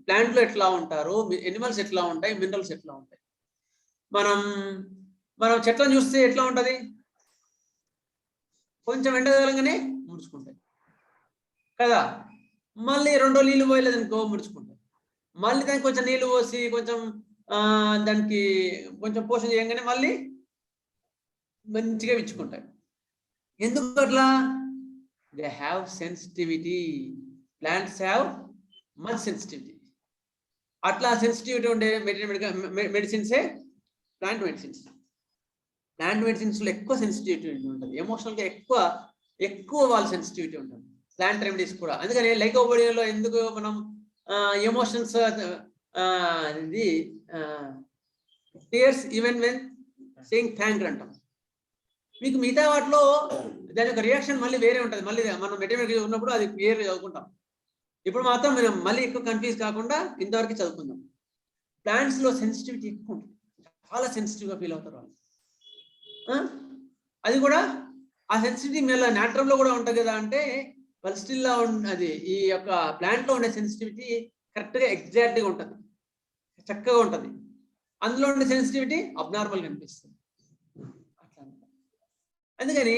ప్లాంట్లో ఎట్లా ఉంటారు, ఎనిమల్స్ ఎట్లా ఉంటాయి, మినరల్స్ ఎట్లా ఉంటాయి. మనం చెట్లను చూస్తే ఎట్లా ఉంటుంది, కొంచెం ఎండగలంగానే ముడుచుకుంటాయి కదా, మళ్ళీ 2 రోజులు నీళ్ళు పోయలేదు అనుకో ముడుచుకుంటాయి, మళ్ళీ దానికి కొంచెం నీళ్ళు పోసి కొంచెం దానికి కొంచెం పోషణ చేయగానే మళ్ళీ మంచిగా విచ్చుకుంటాయి. ఎందుకు అట్లా? They have sensitivity, plants have much sensitivity. అట్లా సెన్సిటివిటీ ఉండే మెడిసిన్సే ప్లాంట్ మెడిసిన్స్. ప్లాంట్ మెడిసిన్స్లో ఎక్కువ సెన్సిటివిటీ ఉంటుంది, ఎమోషనల్గా ఎక్కువ వాళ్ళ సెన్సిటివిటీ ఉంటుంది. ప్లాంట్ రెమెడీస్ కూడా అందుకని లైకోబోడియాలో ఎందుకు మనం ఎమోషన్స్ ఇది tears even when saying thank అంటాం. మీకు మిగతా వాటిలో దాని యొక్క రియాక్షన్ మళ్ళీ వేరే ఉంటుంది, మళ్ళీ మనం మెటీరియల్ ఉన్నప్పుడు అది వేరే చదువుకుంటాం. ఇప్పుడు మాత్రం మనం మళ్ళీ ఎక్కువ కన్ఫ్యూజ్ కాకుండా ఇంతవరకు చదువుకుందాం. ప్లాంట్స్లో సెన్సిటివిటీ ఎక్కువ ఉంటుంది, చాలా సెన్సిటివ్గా ఫీల్ అవుతారు వాళ్ళు. అది కూడా ఆ సెన్సిటివిటీ మళ్ళీ న్యాచురల్లో కూడా ఉంటుంది కదా అంటే వాళ్ళు స్టిల్లో అది ఈ యొక్క ప్లాంట్లో ఉండే సెన్సిటివిటీ కరెక్ట్గా ఎగ్జాక్ట్గా ఉంటుంది, చక్కగా ఉంటుంది. అందులో ఉండే సెన్సిటివిటీ అబ్నార్మల్గా అనిపిస్తుంది అట్లా. అందుకని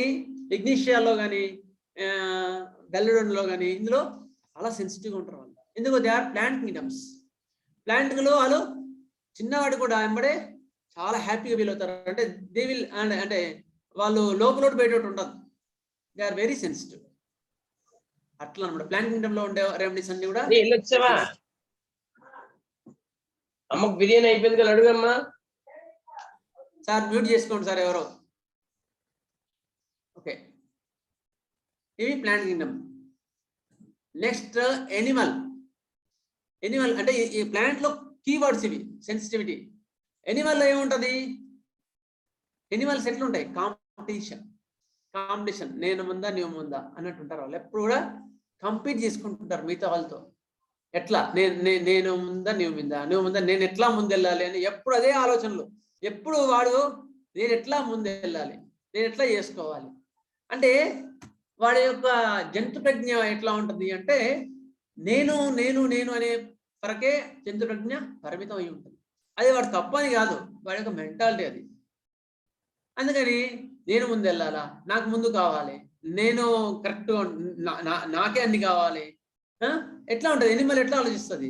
ఇగ్నిషియాలో కానీ గల్లుడోన్లో కానీ ఇందులో చాలా సెన్సిటివ్గా ఉంటారు వాళ్ళు. ఎందుకు? They are plant kingdoms. ప్లాంట్లో వాళ్ళు చిన్నవాడు కూడా వెంబడే చాలా హ్యాపీగా ఫీల్ అవుతారు. అంటే దే విల్ అంటే వాళ్ళు లోపల బయట ఉండదు, దే ఆర్ వెరీ సెన్సిటివ్ అట్లా అనమాట. ప్లాంట్ కింగ్డమ్ లో ఉండే రెమెడీస్ అన్ని కూడా. వెళ్ళొచ్చావా అమ్మకు బిర్యానీ అయిపోయింది కదా, అడుగమ్మా. సార్ మ్యూట్ చేసుకోండి సార్ ఎవరో. ఓకే, ఇవి ప్లాంట్ కింగ్డమ్. నెక్స్ట్ ఎనిమల్ అంటే ఈ ప్లాంట్ లో కీవర్డ్స్ ఇవి, సెన్సిటివిటీ. ఎనిమల్ లో ఏముంటది? ఎనిమల్స్ ఎట్లుంటాయి? కాంపిటీషన్, నేను ముందా నీవు ముందా అన్నట్టు ఉంటారు వాళ్ళు. ఎప్పుడు కూడా కంపీట్ చేసుకుంటుంటారు మిగతా వాళ్ళతో. ఎట్లా నేను ముందా నీవు ముందా, నువ్వు ముందా నేను ఎట్లా ముందెళ్ళాలి అని ఎప్పుడు అదే ఆలోచనలు. ఎప్పుడు వాడు నేను ఎట్లా ముందెళ్ళాలి, నేను ఎట్లా చేసుకోవాలి అంటే వాడి యొక్క జంతు ప్రజ్ఞ ఎట్లా ఉంటుంది అంటే నేను నేను నేను అనే వరకే జంతు ప్రజ్ఞ పరిమితం అయి ఉంటుంది. అది వాడు తప్పని కాదు, వాడి యొక్క మెంటాలిటీ అది. అందుకని నేను ముందు వెళ్ళాలా, నాకు ముందు కావాలి, నేను కరెక్ట్గా నాకే అన్ని కావాలి. ఎట్లా ఉంటుంది? ఎనిమల్ ఎట్లా ఆలోచిస్తుంది?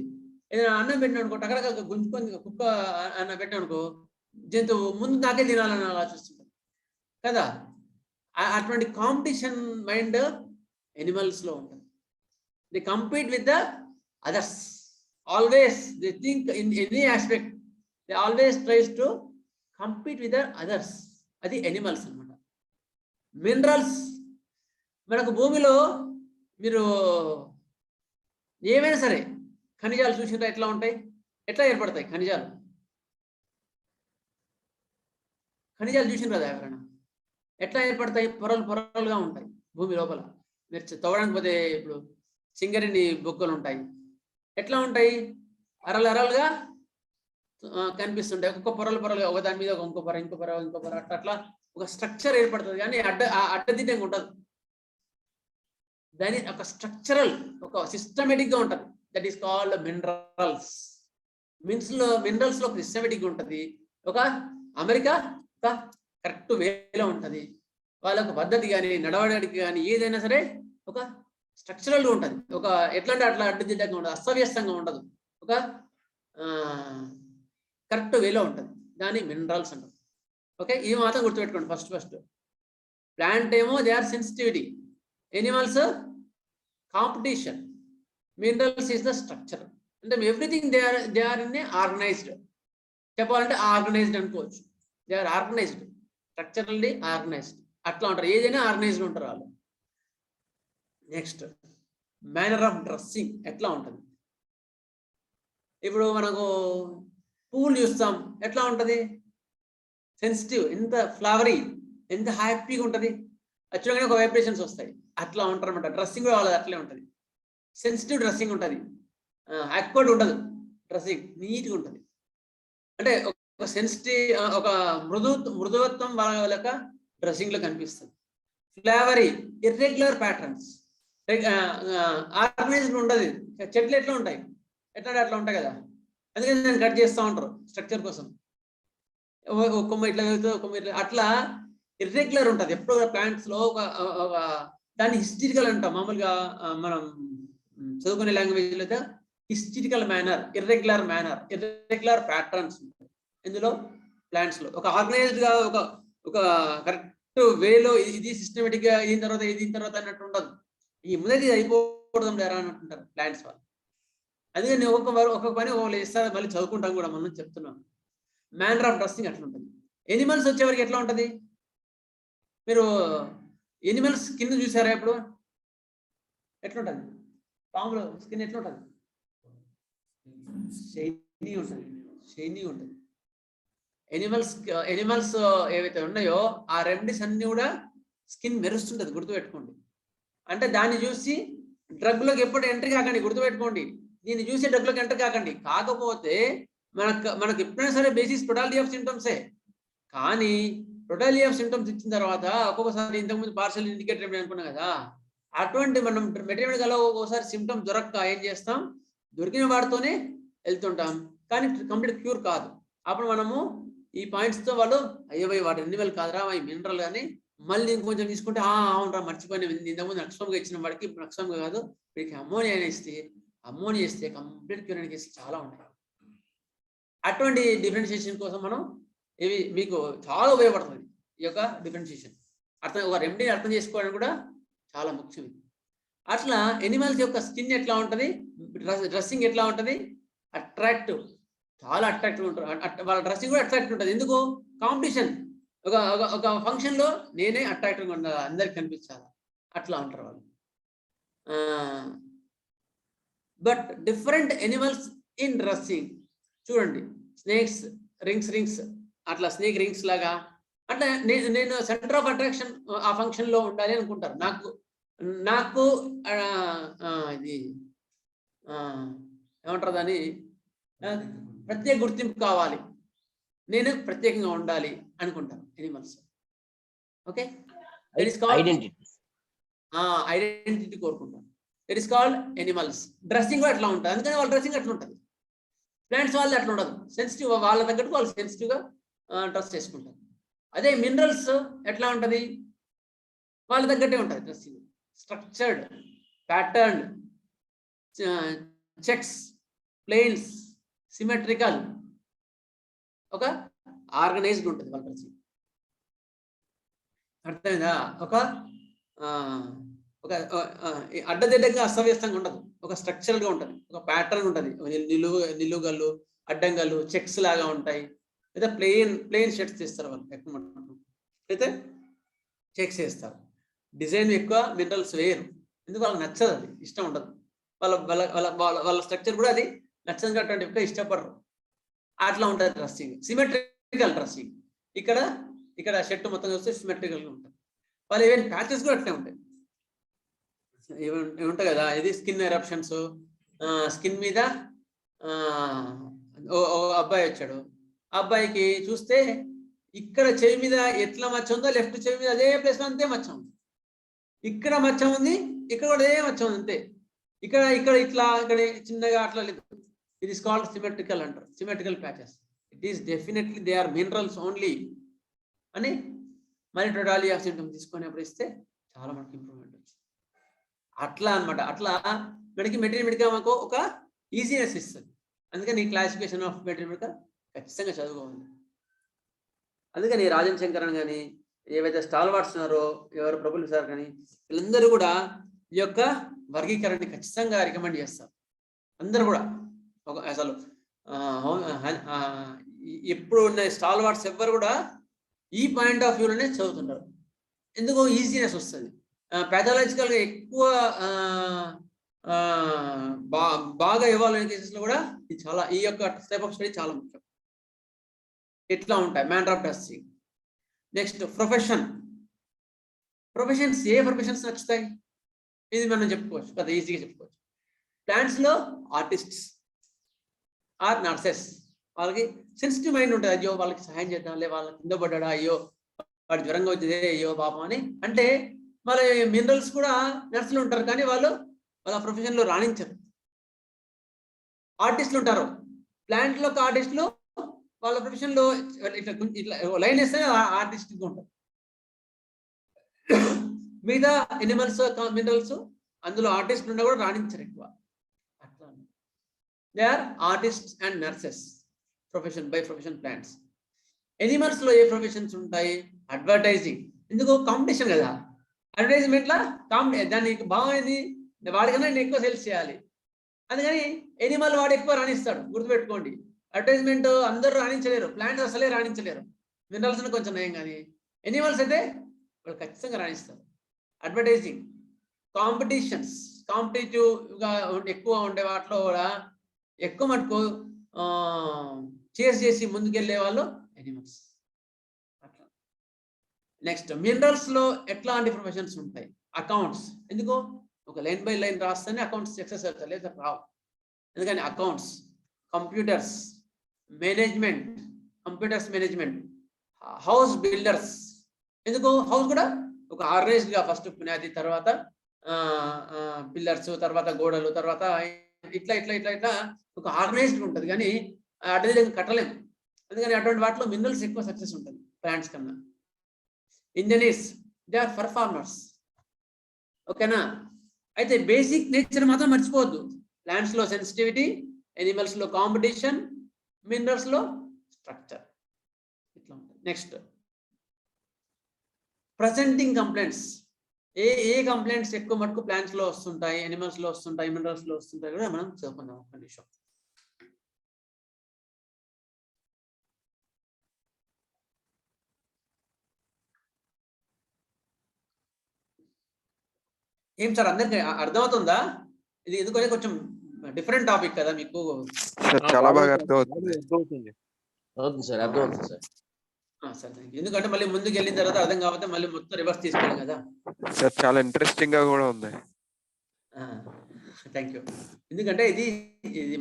ఏదైనా అన్నం పెట్టినానుకో టకరక గుంజుకొని కుక్క అన్న పెట్టినానుకో జంతువు ముందు నాకే తినాలని ఆలోచిస్తుంది కదా. అటువంటి కాంపిటీషన్ మైండ్ ఎనిమల్స్ లో ఉంటుంది. They compete with the others always. They think in any aspect they always tries to compete with the others. అది ఎనిమల్స్ అన్నమాట. మినరల్స్ మనకు భూమిలో మీరు ఏమైనా సరే ఖనిజాలు చూసినా ఎట్లా ఉంటాయి, ఎట్లా ఏర్పడతాయి ఖనిజాలు చూసిన కదా ఎవరైనా? ఎట్లా ఏర్పడతాయి? పొరలుగా ఉంటాయి భూమి లోపల. మీరు తవ్వడానికి పోతే ఇప్పుడు సింగరేణి బొక్కలు ఉంటాయి, ఎట్లా ఉంటాయి? అరలుగా కనిపిస్తుంటాయి. ఒక్కొక్క పొరలుగా, ఒక దాని మీద ఇంకో పొర అట్లా ఒక స్ట్రక్చర్ ఏర్పడుతుంది. కానీ అడ్డదిడ్డంగా ఉండదు. దాని ఒక స్ట్రక్చరల్, ఒక సిస్టమేటిక్ గా ఉంటుంది. That is called minerals. Minerals లో సిస్టమేటిక్ గా ఉంటుంది. ఒక అమెరికా ఒక కరెక్ట్ వేలో ఉంటుంది. వాళ్ళకు పద్ధతి కానీ నడవడానికి కానీ ఏదైనా సరే ఒక స్ట్రక్చరల్ గా ఉంటుంది. ఒక ఎట్లా అంటే అట్లా అడ్డదిడ్డంగా ఉండదు, అస్తవ్యస్తంగా ఉండదు, ఒక కరెక్ట్ వేలో ఉంటుంది. దాన్ని మినరల్స్ అంటారు. ఓకే, ఈ మాత్రం గుర్తుపెట్టుకోండి ఫస్ట్. ప్లాంట్ ఏమో they are sensitivity, animals competition, minerals is the structure. అంటే everything they are in a organized. చెప్పాలంటే ఆర్గనైజ్డ్ అనుకోవచ్చు. They are organized, structurally organized. అట్లా ఉంటారు, ఏదైనా ఆర్గనైజ్డ్ ఉంటారు వాళ్ళు. నెక్స్ట్ మేనర్ ఆఫ్ డ్రెస్సింగ్ ఎట్లా ఉంటుంది. ఇప్పుడు మనకు పువ్వులు చూస్తాం, ఎట్లా ఉంటుంది, సెన్సిటివ్, ఎంత ఫ్లవరీ, ఎంత హ్యాపీగా ఉంటుంది, యాక్చువల్గా ఒక వైబ్రేషన్స్ వస్తాయి. అట్లా ఉంటారు అనమాట. డ్రెస్సింగ్ కూడా వాళ్ళది అట్లే ఉంటుంది, సెన్సిటివ్ డ్రెస్సింగ్ ఉంటుంది, యాక్వర్డ్ ఉండదు డ్రెస్సింగ్, నీట్గా ఉంటుంది. అంటే ఒక సెన్సిటివ్, ఒక మృదువత్వం వాళ్ళ యొక్క డ్రెస్సింగ్లో కనిపిస్తుంది. ఫ్లేవరీ, ఇర్రెగ్యులర్ ప్యాటర్న్స్, ఆర్గనైజ్డ్ ఉండదు. చెట్లు ఎట్లా ఉంటాయి, ఎట్లా అట్లా ఉంటాయి కదా, అందుకని నేను కట్ చేస్తూ ఉంటారు స్ట్రక్చర్ కోసం. ఒక కొమ్మ ఇట్లా వెళ్తే ఒక కొమ్మ ఇట్లా, అట్లా ఇర్రెగ్యులర్ ఉంటుంది ఎప్పుడు ప్లాంట్స్లో. ఒక దాన్ని హిస్టరికల్ అంటాం మామూలుగా, మనం చదువుకునే లాంగ్వేజ్లో అయితే historical manner, irregular manner, irregular patterns ఉంటాయి ఇందులో ప్లాంట్స్లో. ఒక ఆర్గనైజ్డ్గా ఒక కరెక్ట్ వేలో ఇది సిస్టమేటిక్గా దీని తర్వాత ఇది దీని తర్వాత అన్నట్టు ఉండదు. ఈ మొదటి అయిపోవడం లేరా అని అంటుంటారు ప్లాంట్స్ వాళ్ళు. అందుకని ఒక్కొక్క పని ఒకళ్ళు ఇస్తారు, మళ్ళీ చదువుకుంటాం కూడా మనం చెప్తున్నాం. మేనర్ ఆఫ్ డ్రెస్సింగ్ అట్లా ఉంటుంది. ఎనిమల్స్ వచ్చేవరకు ఎట్లా ఉంటుంది, మీరు ఎనిమల్స్ స్కిన్ చూసారా ఇప్పుడు, ఎట్లుంటుంది, పాములో స్కిన్ ఎట్లుంటుంది, షైనీ ఉంటుంది, షైనీ ఉంటుంది. ఎనిమల్స్ ఏవైతే ఉన్నాయో ఆ రెమెడీస్ అన్ని కూడా స్కిన్ మెరుస్తుంటుంది, గుర్తుపెట్టుకోండి. అంటే దాన్ని చూసి డ్రగ్లోకి ఎప్పుడు ఎంట్రీ కాకండి, గుర్తుపెట్టుకోండి. దీన్ని చూసి డ్రగ్లోకి ఎంటర్ కాకండి. కాకపోతే మనకు ఎప్పుడైనా సరే బేసిస్ టోటాలిటీ ఆఫ్ సింటమ్సే. కానీ టోటాలిటీ ఆఫ్ సింటమ్స్ ఇచ్చిన తర్వాత ఒక్కొక్కసారి ఇంతకుముందు పార్షల్ ఇండికేటర్ అనుకున్నాం కదా, అటువంటి మనం మెటీరియల్ గల ఒక్కోసారి సిమ్టమ్స్ దొరక్క ఏం చేస్తాం, దొరికిన వాటితోనే వెళ్తుంటాం, కానీ కంప్లీట్ క్యూర్ కాదు. అప్పుడు మనము ఈ పాయింట్స్తో వాళ్ళు అయ్యో వాటి ఎనిమల్ కాదురా అవి మినరల్ కానీ మళ్ళీ ఇంకొంచెం తీసుకుంటే అవునరా మర్చిపోయిన, ఇంతకుముందు నక్సంగా ఇచ్చిన వాడికి నక్సంగా కాదు, వీడికి అమ్మోనియా ఇస్తే కంప్లీట్ క్యూర్ అనే కేసులు చాలా ఉన్నాయి. అటువంటి డిఫరెన్షియేషన్ కోసం మనం ఇవి మీకు చాలా ఉపయోగపడుతుంది. ఈ యొక్క డిఫరెన్షియేషన్ ఒక రెమెడీని అర్థం చేసుకోవడం కూడా చాలా ముఖ్యం. అట్లా ఎనిమల్స్ యొక్క స్కిన్ ఎట్లా ఉంటుంది, డ్రెస్సింగ్ ఎట్లా ఉంటుంది, అట్రాక్టివ్, చాలా అట్రాక్టివ్ ఉంటారు. వాళ్ళ డ్రెస్సింగ్ కూడా అట్రాక్టివ్ ఉంటుంది. ఎందుకు, కాంపిటీషన్. ఒక ఫంక్షన్లో నేనే అట్రాక్టివ్గా ఉండాలి, అందరికి కనిపించాలి, అట్లా ఉంటారు వాళ్ళు. But different animals in dressing చూడండి, స్నేక్స్ రింగ్స్ అట్లా స్నేక్ రింగ్స్ లాగా అట్లా నేను సెంటర్ ఆఫ్ అట్రాక్షన్ ఆ ఫంక్షన్ లో ఉండాలి అనుకుంటారు. నాకు ఇది ఏమంటారు దాన్ని, ప్రత్యేక గుర్తింపు కావాలి, నేను ప్రత్యేకంగా ఉండాలి అనుకుంటారు ఎనిమల్స్. ఓకే, ఐడెంటిటీ కోరుకుంటారు. It is called animals. Dressing కూడా అట్లా ఉంటుంది, అందుకని వాళ్ళ డ్రెస్సింగ్ అట్లా ఉంటుంది. ప్లాంట్స్ వాళ్ళు అట్లా ఉండదు, సెన్సిటివ్, వాళ్ళ తగ్గట్టు వాళ్ళు సెన్సిటివ్గా డ్రెస్ చేసుకుంటారు. అదే మినరల్స్ ఎట్లా ఉంటుంది, వాళ్ళ తగ్గట్టే ఉంటుంది dressing, structured, pattern, checks, planes, symmetrical, ఒక ఆర్గనైజ్డ్ ఉంటుంది వాళ్ళ డ్రెస్సింగ్. అర్థమైందా, ఒక అడ్డదిడ్డంగా అస్తవ్యస్తంగా ఉండదు, ఒక స్ట్రక్చరల్గా ఉంటుంది, ఒక ప్యాటర్న్ ఉంటుంది. నిలువుగల్లు, అడ్డంగల్లు, చెక్స్ లాగా ఉంటాయి. లేదా ప్లెయిన్ షర్ట్స్ తీస్తారు వాళ్ళు, ఎక్కువ అయితే చెక్స్ వేస్తారు. డిజైన్ ఎక్కువ, మినరల్స్ వేరు, ఎందుకు వాళ్ళకి నచ్చదు, అది ఇష్టం ఉండదు, వాళ్ళ స్ట్రక్చర్ కూడా అది నచ్చదు కాబట్టి ఎక్కువ ఇష్టపడరు. అట్లా ఉంటుంది డ్రెస్సింగ్. సిమెట్రికల్ డ్రెస్సింగ్, ఇక్కడ షర్ట్ మొత్తం చూస్తే సిమెట్రికల్గా ఉంటుంది. వాళ్ళు ఈవెన్ ప్యాచెస్ కూడా అట్లే ఉంటాయి, ఉంటాయి కదా. ఇది స్కిన్ ఎరప్షన్స్, స్కిన్ మీద అబ్బాయి వచ్చాడు, అబ్బాయికి చూస్తే ఇక్కడ చెవి మీద ఎట్లా మచ్చ ఉందో లెఫ్ట్ చెవి మీద అదే ప్లేస్ లో అంతే మచ్చ ఉంది, ఇక్కడ మచ్చ ఉంది, ఇక్కడ కూడా అదే మచ్చ ఉంది అంతే, ఇక్కడ ఇట్లా ఇక్కడ చిన్నగా అట్లా లేదు. ఇట్ ఈస్ కాల్డ్ సిమెట్రికల్ అంటారు, symmetrical patches. It is definitely they are minerals only అని మరి టోటాలిటీ ఆఫ్ సింటమ్స్ తీసుకునేప్పుడు ఇస్తే చాలా మనకి ఇంప్రూవ్మెంట్ వచ్చింది. అట్లా అనమాట. అట్లా మనకి మెటీరియల్ మాకు ఒక ఈజీనెస్ ఇస్తుంది. అందుకని ఈ క్లాసిఫికేషన్ ఆఫ్ మెటీరియల్ ఖచ్చితంగా చదువుకోవాలి. అందుకని రాజన్ శంకరన్ కానీ ఏవైతే స్టాల్ వాట్స్ ఉన్నారో ఎవరు ప్రభుల్ సార్ కానీ వీళ్ళందరూ కూడా ఈ యొక్క వర్గీకరణని ఖచ్చితంగా రికమెండ్ చేస్తారు. అందరూ కూడా ఒక అసలు ఎప్పుడు ఉన్న స్టాల్ వాట్స్ ఎవ్వరు కూడా ఈ పాయింట్ ఆఫ్ వ్యూలోనే చదువుతుంటారు. ఎందుకో ఈజీనెస్ వస్తుంది. ప్యాథాలజికల్గా ఎక్కువ బాగా ఇవాల్వ్ అయిన కేసెస్లో కూడా ఇది చాలా ఈ యొక్క టైప్ ఆఫ్ స్టడీ చాలా ముఖ్యం. ఎట్లా ఉంటాయి matter of testing. Next professions A professions నచ్చుతాయి ఇది మనం చెప్పుకోవచ్చు, కదా ఈజీగా చెప్పుకోవచ్చు. ప్లాంట్స్లో ఆర్టిస్ట్స్ ఆర్ నర్సెస్, వాళ్ళకి సెన్సిటివ్ మైండ్ ఉంటుంది. అయ్యో వాళ్ళకి సహాయం చేద్దాం, లే వాళ్ళకి కింద పడ్డా, అయ్యో వాడి జ్వరంగా వచ్చిందే, అయ్యో పాపం అని. అంటే వాళ్ళ మినరల్స్ కూడా నర్సులు ఉంటారు కానీ వాళ్ళు వాళ్ళ ప్రొఫెషన్లో రాణించరు. ఆర్టిస్టులు ఉంటారు, ప్లాంట్లో ఒక ఆర్టిస్టులు వాళ్ళ ప్రొఫెషన్లో ఇట్లా లైన్ వేస్తే ఆర్టిస్ట్గా ఉంటారు. మిగతా ఎనిమల్స్ మినరల్స్ అందులో ఆర్టిస్టులు ఉన్నా కూడా రాణించరు ఎక్కువ. అట్లా they are artists and nurses profession by profession plants. Animals లో ఏ ప్రొఫెషన్స్ ఉంటాయి? అడ్వర్టైజింగ్. ఎందుకు? కాంపిటీషన్ కదా. అడ్వర్టైజ్మెంట్లో దాన్ని బాగుంది, వాడికన్నా నేను ఎక్కువ సేల్స్ చేయాలి. అందుకని ఎనిమల్ వాడు ఎక్కువ రాణిస్తాడు. గుర్తుపెట్టుకోండి, అడ్వర్టైజ్మెంట్ అందరూ రాణించలేరు, ప్లాంట్స్ అసలే రాణించలేరు. మినరల్స్ కొంచెం నయం కానీ ఎనిమల్స్ అయితే వాళ్ళు ఖచ్చితంగా రాణిస్తారు. అడ్వర్టైజింగ్, కాంపిటీషన్స్, కాంపిటేటివ్గా ఎక్కువ ఉండే వాటిలో కూడా ఎక్కువ మటుకు చేసి ముందుకెళ్ళే వాళ్ళు ఎనిమల్స్. అట్లా. నెక్స్ట్ మినరల్స్ లో ఎట్లాంటి ప్రొఫెషన్స్ ఉంటాయి? అకౌంట్స్. ఎందుకు? ఒక లైన్ బై లైన్ రాస్తేనే అకౌంట్స్ సక్సెస్ అవుతాయి, లేదా రావు. ఎందుకని accounts, computers management, house builders. ఎందుకు? హౌస్ కూడా ఒక ఆర్గనైజ్డ్ గా ఫస్ట్ పునాది, తర్వాత పిల్లర్స్, తర్వాత గోడలు, తర్వాత ఇట్లా ఒక ఆర్గనైజ్డ్ ఉంటుంది. కానీ అదే విధంగా కట్టలేము. అందుకని అటువంటి వాటిలో మినరల్స్ ఎక్కువ సక్సెస్ ఉంటుంది ప్లాంట్స్ కన్నా. Engineers, they are performers. ఓకేనా? అయితే బేసిక్ నేచర్ మాత్రం మర్చిపోవద్దు. ప్లాంట్స్ లో సెన్సిటివిటీ, ఎనిమల్స్ లో కాంపిటీషన్, మినరల్స్ లో స్ట్రక్చర్. ఇట్లా ఉంటుంది. Next presenting complaints. ఏ కంప్లైంట్స్ ఎక్కువ మటుకు ప్లాంట్స్ లో వస్తుంటాయి, ఎనిమల్స్ లో వస్తుంటాయి, మినరల్స్ లో వస్తుంటాయి కూడా మనం చదువుకుందాం ఒక నిమిషం. ఏం సార్ అందరికి అర్థమవుతుందా? ఇది ఎందుకంటే కొంచెం డిఫరెంట్ టాపిక్ కదా మీకు. చాలా బాగా అర్థమవుతుంది. అవుతుంది సార్, అర్థమవుతుంది సార్. సార్ ఎందుకంటే మళ్ళీ ముందుకు వెళ్ళిన తర్వాత అర్థం కాకపోతే మళ్ళీ మొత్తం రివర్స్ తీసుకోవాలి కదా సార్. చాలా ఇంట్రెస్టింగ్ గా కూడా ఉంది. Thank you. ఎందుకంటే ఇది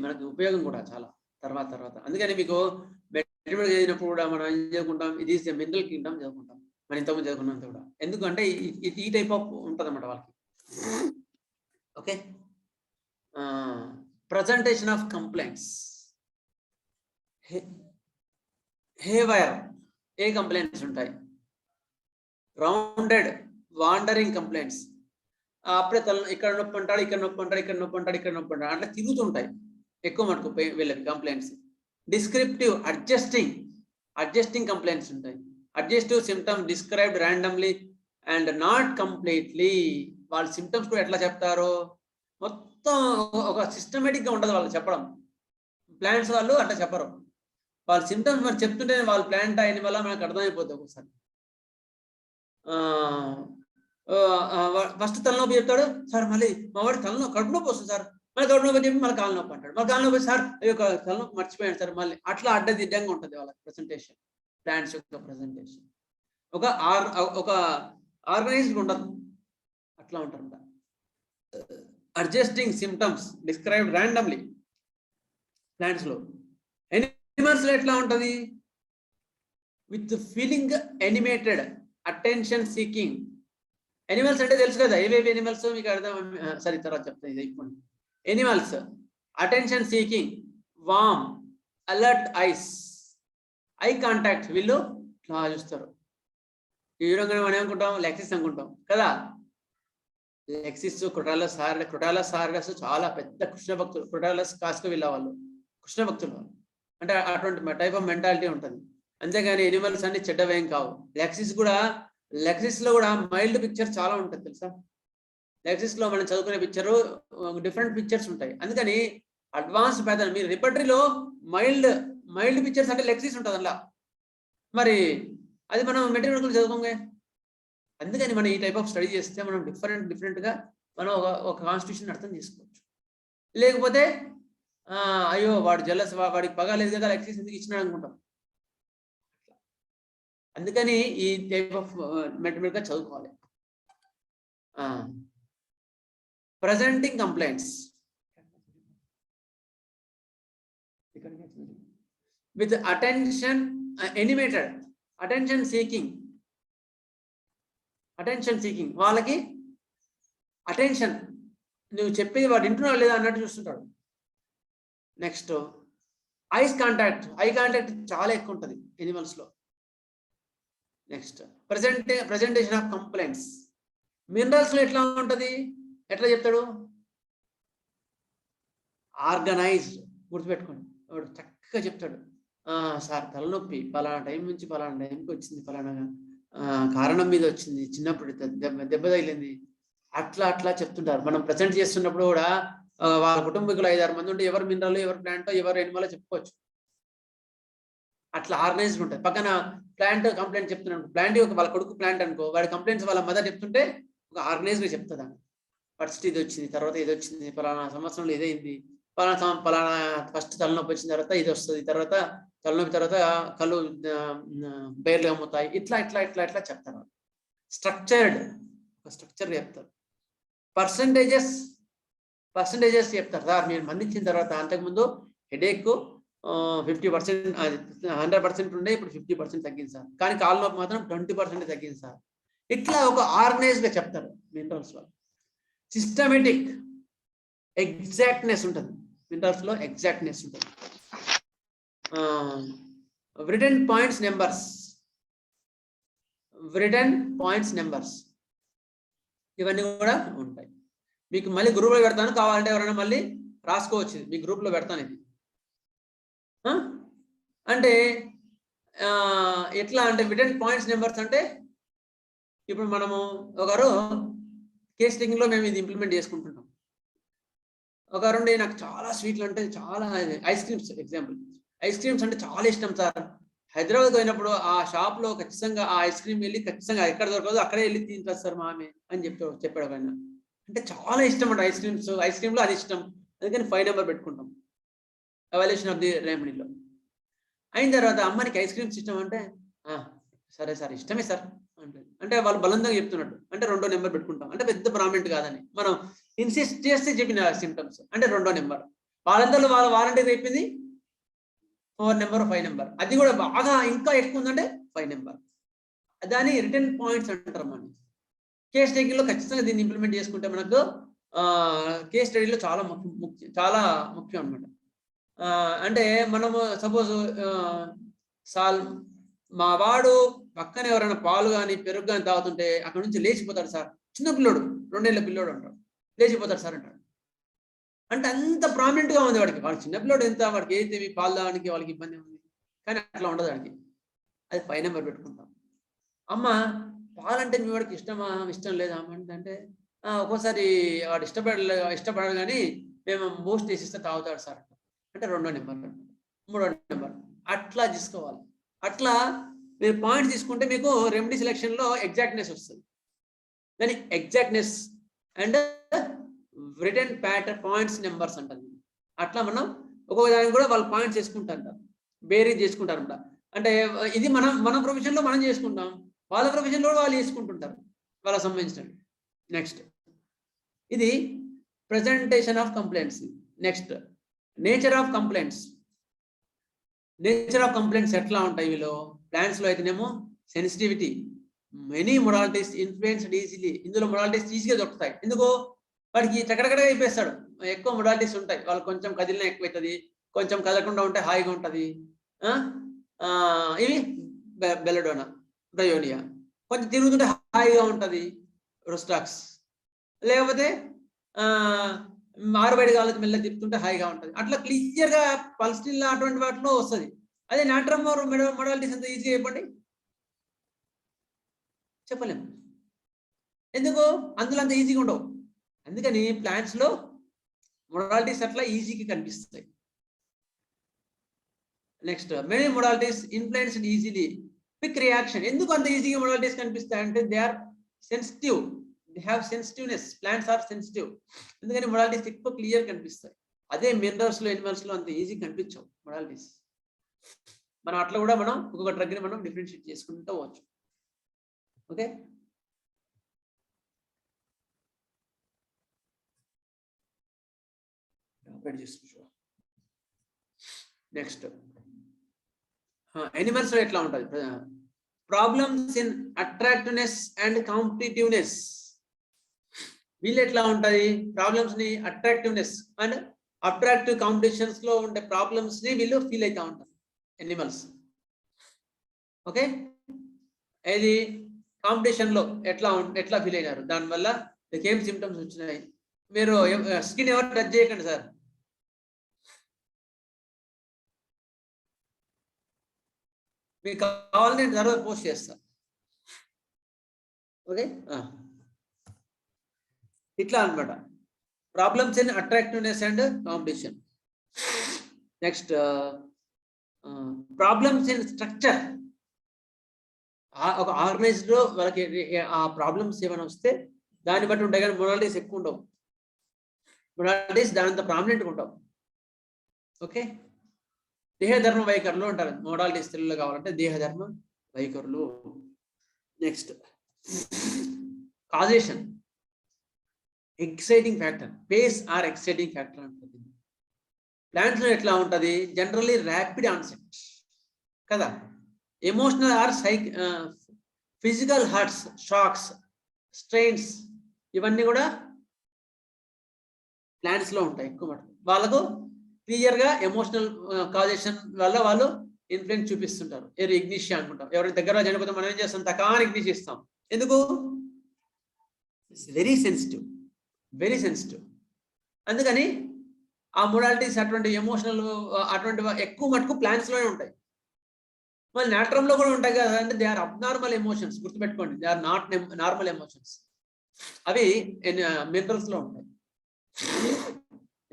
మనకు ఉపయోగం కూడా చాలా తర్వాత. అందుకని మీకు మెటీరియల్ చదివినప్పుడు కూడా మనం ఏం చదువుకుంటాం? ఇది మినరల్ కింగ్డమ్ చదువుకుంటాం మనం ఇంతకుముందు చదువుకున్నంత కూడా. ఎందుకంటే ఈ టైప్ ఆఫ్ ఉంటుంది అన్నమాట వాళ్ళకి. Okay. Presentation of complaints. Haywire ఏ కంప్లైంట్స్ ఉంటాయి? Rounded wandering complaints. అప్పుడే ఇక్కడ నొప్పి అంటాడు, ఇక్కడ నొప్పి అంటాడు, ఇక్కడ నొప్పి అంటాడు, ఇక్కడ నొప్పి అంటాడు, అట్లా తిరుగుతుంటాయి ఎక్కువ మటుకు వీళ్ళకి కంప్లైంట్స్. డిస్క్రిప్టివ్, అడ్జస్టింగ్ కంప్లైంట్స్ ఉంటాయి. Adjustive symptoms described randomly and not completely. వాళ్ళ సిమ్టమ్స్ కూడా ఎట్లా చెప్తారో మొత్తం ఒక సిస్టమేటిక్గా ఉండదు వాళ్ళు చెప్పడం. ప్లాంట్స్ వాళ్ళు అట్లా చెప్పరు. వాళ్ళ సిమ్టమ్స్ మరి చెప్తుంటే వాళ్ళ ప్లాంట్ అయిన వల్ల మనకు అర్థమైపోతుంది ఒకసారి. ఫస్ట్ తలనొప్పి చెప్తాడు సార్, మళ్ళీ మా వాడి కడుపు నొప్పి వస్తుంది సార్, మళ్ళీ కడుపు నొప్పి చెప్పి మళ్ళీ కాలు నొప్పి అంటాడు, మళ్ళీ కాలు నొప్పి సార్ అయ్యో తలనొప్పి మర్చిపోయాడు సార్ మళ్ళీ. అట్లా అడ్డదిడ్డంగా ఉంటుంది వాళ్ళ ప్రెసెంటేషన్, ప్లాంట్స్ యొక్క ప్రెసెంటేషన్. ఒక ఆర్గనైజ్డ్ ఉండదు, అట్లా ఉంటారంట. Adjusting symptoms described randomly plants లో. ఎనిమల్స్ లో ఎట్లా ఉంటది? With feeling animated, attention seeking. Animals అంటే తెలుసు కదా, ఏవేవి ఎనిమల్స్ మీకు అర్థం. సరే తర్వాత చెప్తాను ఇది ఇప్పుడు. ఎనిమల్స్ అటెన్షన్ సీకింగ్, వామ్, అలర్ట్ ఐస్, ఐ కాంటాక్ట్. వీళ్ళు ఇట్లా చూస్తారు. ఈ విధంగా మనం ఏమనుకుంటాం? లెక్సిస్ అనుకుంటాం కదా. లెక్సిస్, క్రోటాలస్ హార్డస్ చాలా పెద్ద కృష్ణ భక్తులు. క్రోటాలస్ కాస్క వీళ్ళ వాళ్ళు కృష్ణ భక్తులు. అంటే అటువంటి టైప్ ఆఫ్ మెంటాలిటీ ఉంటుంది. అంతేగాని ఎనిమల్స్ అన్ని చెడ్డవేం కావు. లెక్సిస్ లో కూడా మైల్డ్ పిక్చర్ చాలా ఉంటుంది తెలుసా. లెక్సిస్ లో మనం చదువుకునే పిక్చర్ డిఫరెంట్ పిక్చర్స్ ఉంటాయి. అందుకని అడ్వాన్స్ ప్యాటర్న్ మీరు రిపర్టరీలో మైల్డ్ పిక్చర్స్ అంటే లెక్సిస్ ఉంటుంది అలా. మరి అది మనం మెటీరియల్ చదువుకోంగా. అందుకని మనం ఈ టైప్ ఆఫ్ స్టడీ చేస్తే మనం డిఫరెంట్ గా మనం ఒక కాన్స్టిట్యూషన్ అర్థం చేసుకోవచ్చు. లేకపోతే అయ్యో వాడు జెలస్, వాడికి పగ లేదు కదా లెక్సిస్ ఎందుకు ఇచ్చినాడు అనుకుంటాం. అందుకని ఈ టైప్ ఆఫ్ మెటీరియల్ గా చదువుకోవాలి. Presenting complaints with attention animated attention seeking వాళ్ళకి అటెన్షన్ నువ్వు చెప్పేది వాడు వింటున్నాడు లేదా అన్నట్టు చూస్తుంటాడు. నెక్స్ట్ ఐ కాంటాక్ట్ చాలా ఎక్కువ ఉంటుంది ఎనిమల్స్ లో. Next presentation of complaints minerals లో ఎట్లా ఉంటది, ఎట్లా చెప్తాడు, ఆర్గనైజ్డ్. గుర్తుపెట్టుకోండి, వాడు చక్కగా చెప్తాడు. సార్ తలనొప్పి పలానా టైం నుంచి పలానా టైంకి వచ్చింది, పలానా కారణం మీద వచ్చింది, చిన్నప్పుడు దెబ్బ తగిలింది, అట్లా చెప్తుంటారు. మనం ప్రజెంట్ చేస్తున్నప్పుడు కూడా వాళ్ళ కుటుంబీకులు 5-6 మంది ఉంటే ఎవరు మినరల్, ఎవరు ప్లాంట్, ఎవరు ఎనిమల్ చెప్పుకోవచ్చు. అట్లా ఆర్గనైజ్డ్ ఉంటుంది. పక్కన ప్లాంట్ కంప్లైంట్ చెప్తున్నాడు, ప్లాంట్ వాళ్ళ కొడుకు ప్లాంట్ అనుకో, వాడి కంప్లైంట్స్ వాళ్ళ మదర్ చెప్తుంటే ఒక ఆర్గనైజ్డ్గా చెప్తుందా. ఫస్ట్ ఇది వచ్చింది, తర్వాత ఇది వచ్చింది, పలానా సంవత్సరంలో ఇదైంది, పలానా ఫస్ట్ తలనొప్పి వచ్చిన తర్వాత ఇది వస్తుంది, తర్వాత తలనొప్పి తర్వాత కళ్ళు బయర్లు అమ్ముతాయి, ఇట్లా చెప్తారు. స్ట్రక్చర్ చెప్తారు. పర్సంటేజెస్ చెప్తారు. సార్ మీరు మందించిన తర్వాత అంతకుముందు హెడేక్ 50%, 100% ఉండే, ఇప్పుడు 50% తగ్గింది సార్, కానీ కాళ్ళ నొప్పి మాత్రం 20% తగ్గింది సార్. ఇట్లా ఒక ఆర్గనైజ్డ్గా చెప్తారు మినరల్స్ లో. సిస్టమేటిక్ ఎగ్జాక్ట్నెస్ ఉంటుంది మినరల్స్ లో, ఎగ్జాక్ట్నెస్ ఉంటుంది. రిటన్ పాయింట్స్ నెంబర్స్ ఇవన్నీ కూడా ఉంటాయి. మీకు మళ్ళీ గ్రూప్లో పెడతాను, కావాలంటే ఎవరైనా మళ్ళీ రాసుకోవచ్చు. మీ గ్రూప్లో పెడతాను ఇది. అంటే ఎట్లా అంటే రిటన్ పాయింట్స్ నెంబర్స్ అంటే ఇప్పుడు మనము ఒకరు కేస్ టేకింగ్ లో మేము ఇది ఇంప్లిమెంట్ చేసుకుంటున్నాం. ఒకరుండి నాకు చాలా స్వీట్లు అంటే చాలా, ice creams example, ice creams అంటే చాలా ఇష్టం సార్. హైదరాబాద్ పోయినప్పుడు ఆ షాప్ లో ఖచ్చితంగా ఆ ఐస్ క్రీమ్ వెళ్ళి ఖచ్చితంగా ఎక్కడ దొరకదు అక్కడే వెళ్ళి తింటారు సార్ మా ఆమె అని చెప్పాడు ఆయన. అంటే చాలా ఇష్టం అంట ఐస్ క్రీమ్ లో అది ఇష్టం, అందుకని 5 నెంబర్ పెట్టుకుంటాం ఎవాల్యుయేషన్ ఆఫ్ ది రెమెడీలో. అయిన తర్వాత అమ్మనికి ఐస్ క్రీమ్స్ ఇష్టం అంటే సరే సార్ ఇష్టమే సార్ అంటే వాళ్ళు బలంగా చెప్తున్నట్టు, అంటే 2వ నెంబర్ పెట్టుకుంటాం. అంటే పెద్ద ప్రామినెంట్ కాదని మనం ఇన్సిస్ట్ చేస్తే చెప్పిన సిమ్టమ్స్ అంటే 2వ నెంబర్. వాళ్ళందరూ వాళ్ళ వారంటీ చెప్పింది 4 నెంబర్ 5 నెంబర్, అది కూడా బాగా ఇంకా ఎక్కువ ఉందంటే 5 నెంబర్. దాని రిటర్న్ పాయింట్స్ అంటారు. మనం కేస్ స్టడీలో ఖచ్చితంగా దీన్ని ఇంప్లిమెంట్ చేసుకుంటే మనకు కేస్ స్టడీలో చాలా ముఖ్యం అనమాట. అంటే మనము సపోజ్ మా వాడు పక్కన ఎవరైనా పాలు కానీ పెరుగు కానీ తాగుతుంటే అక్కడ నుంచి లేచిపోతాడు సార్, చిన్న పిల్లోడు 2 ఏళ్ల పిల్లోడు అంటాడు, లేచిపోతాడు సార్ అంటాడు. అంటే అంత ప్రామినెంట్ గా ఉంది వాడికి. వాడు చిన్నపిల్లోడు ఎంత, వాడికి ఏది పాలు తాగడానికి వాళ్ళకి ఇబ్బంది ఉంది, కానీ అట్లా ఉండదు వాడికి. అది 5 నెంబర్ పెట్టుకుంటాం. అమ్మ పాలంటే మీ వాడికి ఇష్టం లేదా అంటే ఒక్కోసారి వాడు ఇష్టపడడు కానీ మేము బూస్ట్ వేసిస్తే తాగుతాడు సార్ అంటే 2వ నెంబర్ 3వ నెంబర్ అట్లా తీసుకోవాలి. అట్లా మీరు పాయింట్స్ తీసుకుంటే మీకు రెమెడీ సెలెక్షన్ లో ఎగ్జాక్ట్నెస్ వస్తుంది. దాని exactness and return pattern points numbers అంటుంది. అట్లా మనం ఒక్కొక్క దానికి కూడా వాళ్ళు పాయింట్స్ చేసుకుంటారంట, బేరీజ్ చేసుకుంటారంట. అంటే ఇది మన ప్రొఫెషన్ లో మనం చేసుకుంటాం, వాళ్ళ ప్రొఫెషన్ లో వాళ్ళు చేసుకుంటుంటారు వాళ్ళకి సంబంధించిన. నెక్స్ట్ ఇది presentation of complaints. Next nature of complaints ఎట్లా ఉంటాయి వీళ్ళు. ప్లాంట్స్ లో అయితేనేమో sensitivity, many modalities influenced easily. ఇందులో మొడాలిటీస్ ఈజీగా దొరుకుతాయి. ఎందుకో వాడికి చక్కడగా అయిపోతాడు. ఎక్కువ మొడాలిటీస్ ఉంటాయి. వాళ్ళు కొంచెం కదిలినా ఎక్కువ అవుతుంది, కొంచెం కదలకుండా ఉంటే హాయిగా ఉంటుంది. ఇవి బెల్లడోనా, బ్రయోనియా, కొంచెం తిరుగుతుంటే హాయిగా ఉంటుంది రొస్టాక్స్, లేకపోతే ఆరుబయట కాళ్ళకి మెల్ల తిప్పుతుంటే హాయిగా ఉంటుంది. అట్లా క్లియర్ గా పల్స్టిల్ అటువంటి వాటిలో వస్తుంది. అదే నాట్రమ్ మొడాలిటీస్ అంత ఈజీగా చెప్పండి, చెప్పలేము. ఎందుకు? అందులో అంత ఈజీగా ఉండవు. అందుకని ప్లాంట్స్ లో మొడాలిటీస్ అట్లా ఈజీగా కనిపిస్తాయి. Next, many modalities influenced easily quick reaction. ఎందుకు అంత ఈజీగా మొడాలిటీస్ కనిపిస్తాయి అంటే they are sensitive, they have sensitiveness. Plants are sensitive, అందుకని మొడాలిటీస్ ఎక్కువ క్లియర్ కనిపిస్తాయి. అదే మినరల్స్ లో ఎనిమల్స్ లో అంత ఈజీ కనిపించవు మొడాలిటీస్. మనం అట్లా కూడా మనం ఒక్కొక్క డ్రగ్ ని మనం డిఫరెన్షియేట్ చేసుకుంటూ పోవచ్చు. ఓకే, నెక్స్ట్ ఎనిమల్స్ లో ఎట్లా ఉంటుంది? Problems in attractiveness and competitiveness. వీళ్ళు ఎట్లా ఉంటుంది? ప్రాబ్లమ్స్ ని అట్రాక్టివ్నెస్ అండ్ అట్రాక్టివ్ కాంపిటీషన్స్ లో ఉండే ప్రాబ్లమ్స్ ని వీళ్ళు ఫీల్ అవుతా ఉంటారు ఎనిమల్స్. ఓకే, ఇది కాంపిటీషన్ లో ఎట్లా ఫీల్ అయినారు, దానివల్ల ఏం సిమ్టమ్స్ వచ్చినాయి. మీరు స్కిన్ ఎవరు టచ్ చేయకండి సార్. మీకు కావాలని నేను తర్వాత పోస్ట్ చేస్తా. ఓకే, ఇట్లా అన్నమాట problems in attractiveness and competition. Next, problems in structure. ఒక ఆర్గనైజ్డ్ లో వాళ్ళకి ఆ ప్రాబ్లమ్స్ ఏమైనా వస్తే దాన్ని బట్టి ఉంటాయి, కానీ మొడాలిటీస్ ఎక్కువ ఉండవు. మొడాలిటీస్ దానంత ప్రామినెంట్గా ఉండవు. ఓకే, దేహధర్మ వైఖరులు అంటారు మొడాలిటీస్. తెలుగులో కావాలంటే దేహధర్మ వైఖరులు. Next, causation, exciting factor. Pace are exciting factor అంటుంది. ప్లాంట్స్ లో ఎట్లా ఉంటుంది? జనరల్లీ ర్యాపిడ్ ఆన్సెట్ కదా. Emotional or physical hurts, shocks, strains, ఇవన్నీ కూడా ప్లాంట్స్ లో ఉంటాయి ఎక్కువ మటుకు. వాళ్ళకు క్లియర్ గా ఎమోషనల్ కాజేషన్ వల్ల వాళ్ళు ఇన్ఫ్లుయెన్స్ చూపిస్తుంటారు. ఇగ్నిషియా అనుకుంటాం. ఎవరైనా దగ్గర చనిపోతే మనం ఏం చేస్తాం? తకాని ఇగ్నిష్ ఇస్తాం. ఎందుకు? Very sensitive, very sensitive. అందుకని ఆ మొడాలిటీస్ అటువంటి ఎమోషనల్ అటువంటి ఎక్కువ మటుకు ప్లాంట్స్ లోనే ఉంటాయి. మళ్ళీ నాట్రమ్ లో కూడా ఉంటాయి కదా, అంటే దే ఆర్ అబ్నార్మల్ ఎమోషన్స్. గుర్తుపెట్టుకోండి, they are not normal emotions. అవి మినరల్స్ లో ఉంటాయి.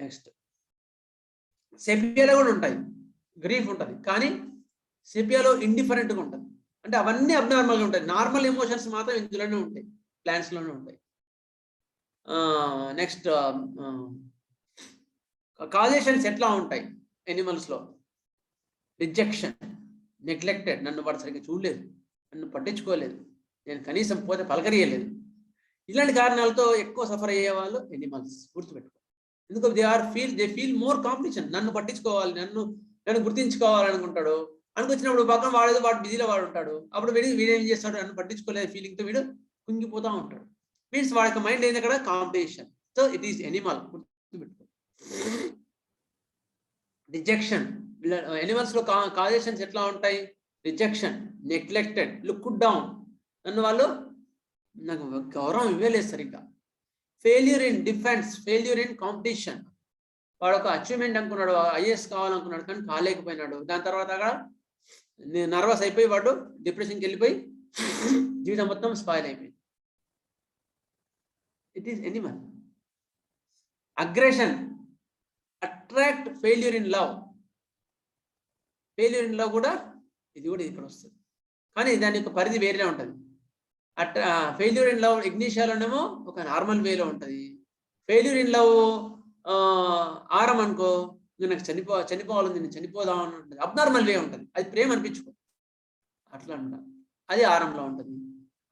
నెక్స్ట్, సెపియాలో కూడా ఉంటాయి. గ్రీఫ్ ఉంటుంది, కానీ సెపియాలో ఇండిఫరెంట్గా ఉంటుంది. అంటే అవన్నీ అబ్నార్మల్గా ఉంటాయి. నార్మల్ ఎమోషన్స్ మాత్రం ఇందులోనే ఉంటాయి, ప్లాంట్స్ లోనే ఉంటాయి. నెక్స్ట్, కాజేషన్స్ ఎట్లా ఉంటాయి ఎనిమల్స్ లో? Rejection, neglected. నన్ను వాడు సరిగ్గా చూడలేదు, నన్ను పట్టించుకోలేదు, నేను కనీసం పోతే పలకరియలేదు. ఇలాంటి కారణాలతో ఎక్కువ సఫర్ అయ్యే వాళ్ళు ఎనిమల్స్. గుర్తుపెట్టుకో. ఎందుకు? They feel more competition. నన్ను పట్టించుకోవాలి, నన్ను గుర్తించుకోవాలనుకుంటాడు. అనుకొచ్చినప్పుడు పక్కన వాడు బిజీలో వాడు ఉంటాడు. అప్పుడు వీడేం చేస్తాడు? నన్ను పట్టించుకోలేదు ఫీలింగ్ తో వీడు కుంగిపోతా ఉంటాడు. మీన్స్ వాడి మైండ్ ఏంది అక్కడ? Competition. So it is Animal. గుర్తుపెట్టుకో. రిజెక్షన్. ఎనిమల్స్ లో కాజేషన్స్ ఎట్లా ఉంటాయి? Rejection, neglected, look down. నన్ను వాళ్ళు నాకు గౌరవం ఇవ్వలేదు సరిగ్గా. Failure in defence, failure in competition. వాడు ఒక అచీవ్మెంట్ అనుకున్నాడు, ఐఏఎస్ కావాలనుకున్నాడు, కానీ కాలేకపోయినాడు. దాని తర్వాత నర్వస్ అయిపోయి వాడు డిప్రెషన్కి వెళ్ళిపోయి జీవితం మొత్తం స్పాయిల్ అయిపోయింది. It is Animal. Aggression, attract, failure in love. Failure in love కూడా ఇది కూడా ఇక్కడ వస్తుంది, కానీ దాని యొక్క పరిధి వేరేలా ఉంటుంది. ఫెయిల్యూర్ ఇన్ లవ్ ఇగ్నిషియాలోనేమో ఒక నార్మల్ వేలో ఉంటుంది. ఫెయిల్యూర్ ఇన్ లవ్ ఆరం అనుకో, నాకు చనిపోవాలని, నేను చనిపోదామని ఉంటుంది. అబ్నార్మల్ వే ఉంటుంది, అది ప్రేమ అనిపించుకో అట్లా అంట. అది ఆరంలో ఉంటుంది.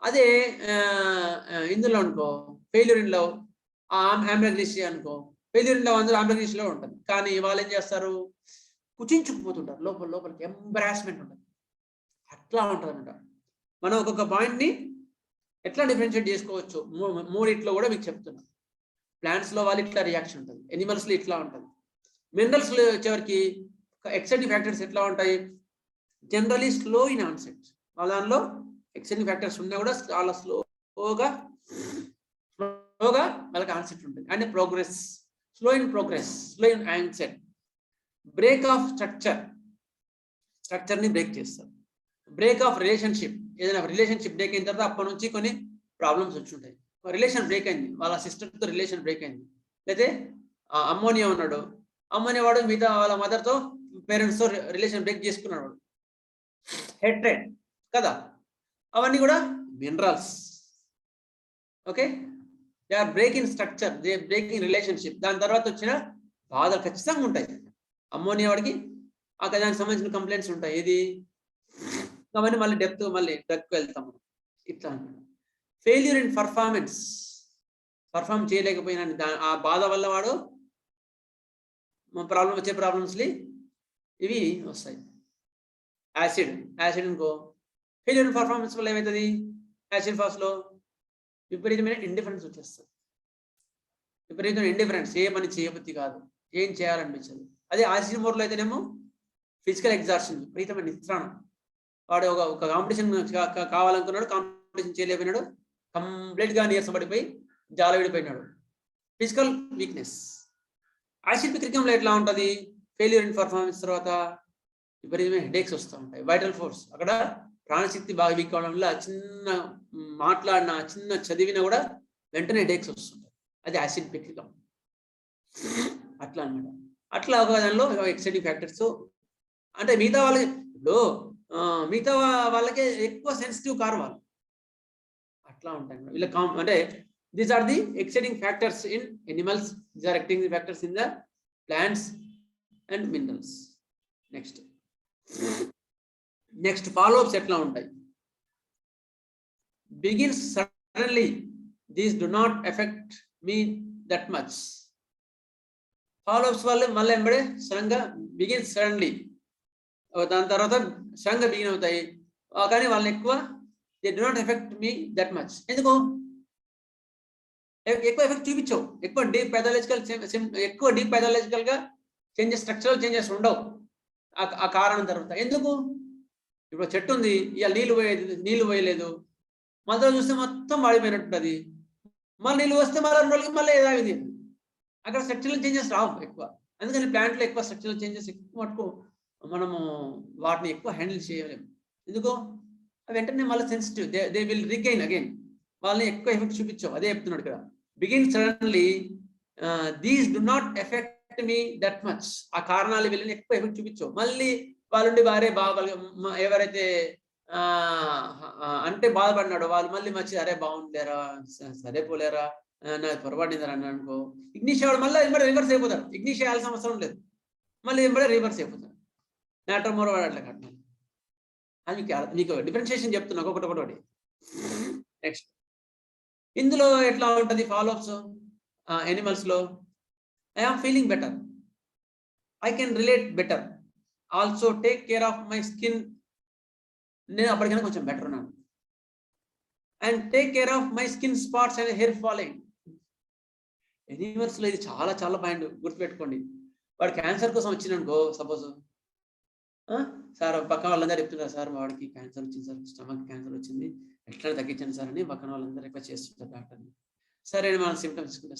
అదే ఇందులో అనుకో, ఫెయిల్యూర్ ఇన్ లవ్ ఆంబ్రగ్లీషియా అనుకో. ఫెయిల్యూర్ ఇన్ లవ్ అందరూ ఆంబ్రగ్లీషియాలో ఉంటుంది, కానీ వాళ్ళు ఏం చేస్తారు? కుచించుకుపోతుంటారు లోపలికి. ఎంబారాస్మెంట్ ఉంటుంది, అట్లా ఉంటుంది అనమాట. మనం ఒక్కొక్క పాయింట్ని ఎట్లా డిఫరెన్షియేట్ చేసుకోవచ్చు మూడిట్లో కూడా మీకు చెప్తున్నాను. ప్లాంట్స్ లో వాళ్ళు ఇట్లా రియాక్షన్ ఉంటుంది, ఎనిమల్స్ లో ఇట్లా ఉంటుంది. మినరల్స్ లో వచ్చేవరకు ఎక్సైటింగ్ ఫ్యాక్టర్స్ ఎట్లా ఉంటాయి? Generally slow in onset. దానిలో ఎక్సైటింగ్ ఫ్యాక్టర్స్ ఉన్నా కూడా చాలా స్లోగా వాళ్ళకి ఆన్సెట్ ఉంటుంది. And progress, slow in onset. Break of structure. స్ట్రక్చర్ని బ్రేక్ చేస్తారు. బ్రేక్ ఆఫ్ రిలేషన్షిప్, ఏదైనా రిలేషన్షిప్ బ్రేక్ అయిన తర్వాత అప్పటి నుంచి కొన్ని ప్రాబ్లమ్స్ వచ్చి ఉంటాయి. రిలేషన్ బ్రేక్ అయింది, వాళ్ళ సిస్టర్తో రిలేషన్ బ్రేక్ అయింది, లేదా అమ్మోనియా ఉన్నాడు, అమ్మోనియా వాడు మిగతా వాళ్ళ మదర్తో పేరెంట్స్తో రిలేషన్ బ్రేక్ చేసుకున్నాడు వాడు, హెట్రేడ్ కదా, అవన్నీ కూడా minerals. Okay, they are breaking structure, they breaking relationship. దాని తర్వాత వచ్చిన బాధలు ఖచ్చితంగా ఉంటాయి. అమ్మోనియా వాడికి దానికి సంబంధించిన కంప్లైంట్స్ ఉంటాయి. ఇది అవన్నీ మళ్ళీ డెప్త్ మళ్ళీ డ్రగ్కి వెళ్తాము. ఇట్లా ఫెయిల్యూర్ ఇన్ పర్ఫార్మెన్స్, పర్ఫార్మ్ చేయలేకపోయినా ఆ బాధ వల్ల వాడు ప్రాబ్లం వచ్చే ప్రాబ్లమ్స్ని ఇవి వస్తాయి. యాసిడ్ అనుకో, ఫెయిల్యూర్ ఇన్ పర్ఫార్మెన్స్ వల్ల ఏమవుతుంది, యాసిడ్ ఫాస్ట్లో విపరీతమైన ఇండిఫరెన్స్ వచ్చేస్తుంది. విపరీతమైన ఇండిఫరెన్స్, ఏ పని చేయబుద్ధి కాదు, ఏం చేయాలనిపించదు. అదే యాసిడ్ మోడ్లో అయితేనేమో ఫిజికల్ ఎగ్జార్షన్, విపరీతమైన నిస్త్రాణం. వాడు ఒక కాంపిటీషన్ కావాలనుకున్నాడు, కాంపిటీషన్ చేయలేకపోయినాడు, కంప్లీట్గా నీరసం పడిపోయి జాల విడిపోయినాడు, ఫిజికల్ వీక్నెస్. యాసిడ్ పిక్రికంలో ఎట్లా ఉంటుంది, ఫెయిల్యూర్ ఇన్ పర్ఫార్మెన్స్ తర్వాత విపరీతమైన హెడేక్స్ వస్తూ ఉంటాయి. వైటల్ ఫోర్స్, అక్కడ ప్రాణశక్తి బాగా వీక్ అవడం వల్ల చిన్న మాట్లాడినా చిన్న చదివినా కూడా వెంటనే హెడేక్స్ వస్తుంటాయి. అది యాసిడ్ పిక్రికం అట్లా అనమాట. అట్లా ఒక దానిలో ఎక్సైటింగ్ ఫ్యాక్టర్స్ అంటే మిగతా వాళ్ళకి ఇప్పుడు మిగతా వాళ్ళకే ఎక్కువ సెన్సిటివ్ కారు వాళ్ళు అట్లా ఉంటాయి వీళ్ళ అంటే these are the exciting factors in animals, these are acting factors in the plants and minerals. Next follow ups ఎట్లా ఉంటాయి, begins suddenly, these do not affect me that much. Follow ups వాళ్ళు మళ్ళీ ఎంబడే సడన్గా బిగిన్స్ సడన్లీ, దాని తర్వాత సడన్గా బిగిన్ అవుతాయి, కానీ వాళ్ళని ఎక్కువ they do not affect me that much. ఎందుకు ఎక్కువ ఎఫెక్ట్ చూపించవు, ఎక్కువ డీప్ పెథాలజికల్గా చేంజెస్, స్ట్రక్చరల్ చేంజెస్ ఉండవు ఆ కారణం తర్వాత. ఎందుకు, ఇప్పుడు చెట్టు ఉంది, ఇవాళ నీళ్ళు పోయలేదు, మళ్ళీ చూస్తే మొత్తం మాడిపోయినట్టుంది, మళ్ళీ నీళ్ళు వస్తే మళ్ళీ 2 రోజులకి మళ్ళీ ఏదాగింది. అక్కడ స్ట్రక్చరల్ చేంజెస్ రావు ఎక్కువ. అందుకని ప్లాంట్లో ఎక్కువ స్ట్రక్చరల్ చేంజెస్ ఎక్కువ మటుకు మనము వాటిని ఎక్కువ హ్యాండిల్ చేయలేము. ఎందుకు, వెంటనే మళ్ళీ sensitive, they will regain again, వాళ్ళని ఎక్కువ ఎఫెక్ట్ చూపించావు. అదే చెప్తున్నాడు ఇక్కడ, begin suddenly, these do not affect me that much. ఆ కారణాలు వీళ్ళని ఎక్కువ ఎఫెక్ట్ చూపించావు. మళ్ళీ వాళ్ళుండి ఎవరైతే అంటే బాధపడినాడో వాళ్ళు మళ్ళీ మంచి అరే బాగుండేరా, సరే పోలేరా, నాకు పొరపాటిందరా అన్న అనుకో, ఇగ్నిషియా వాడు మళ్ళీ ఎంబడే రివర్స్ అయిపోతాడు. ఇగ్నిషియా వేయాల్సిన అవసరం లేదు, మళ్ళీ ఎంబడే రివర్స్ అయిపోతాడు. నాటర్ మోర్ వాడు అట్లా కట్టాలి. అది మీకు డిఫరెన్షియేషన్ చెప్తున్నా ఒకటి. నెక్స్ట్ ఇందులో ఎట్లా ఉంటుంది ఫాలోఅప్స్ ఎనిమల్స్లో, I am feeling better, I can relate better, also take care of my skin, నేను అప్పటికైనా కొంచెం బెటర్ ఉన్నాను, and take care of my skin spots and hair falling. ఎనిమల్స్లో ఇది చాలా చాలా పాయింట్ గుర్తుపెట్టుకోండి. వాడు క్యాన్సర్ కోసం వచ్చిందనుకో, సపోజ్ సార్ పక్కన వాళ్ళందరూ చెప్తున్నారు, సార్ వాడికి క్యాన్సర్ వచ్చింది సార్, స్టమక్ క్యాన్సర్ వచ్చింది, ఎట్లా తగ్గించండి సార్ అని పక్కన వాళ్ళందరూ రిక్వెస్ట్ చేస్తుంటారు డాక్టర్ని. సరే మన సిమ్టమ్స్ తీసుకుంటా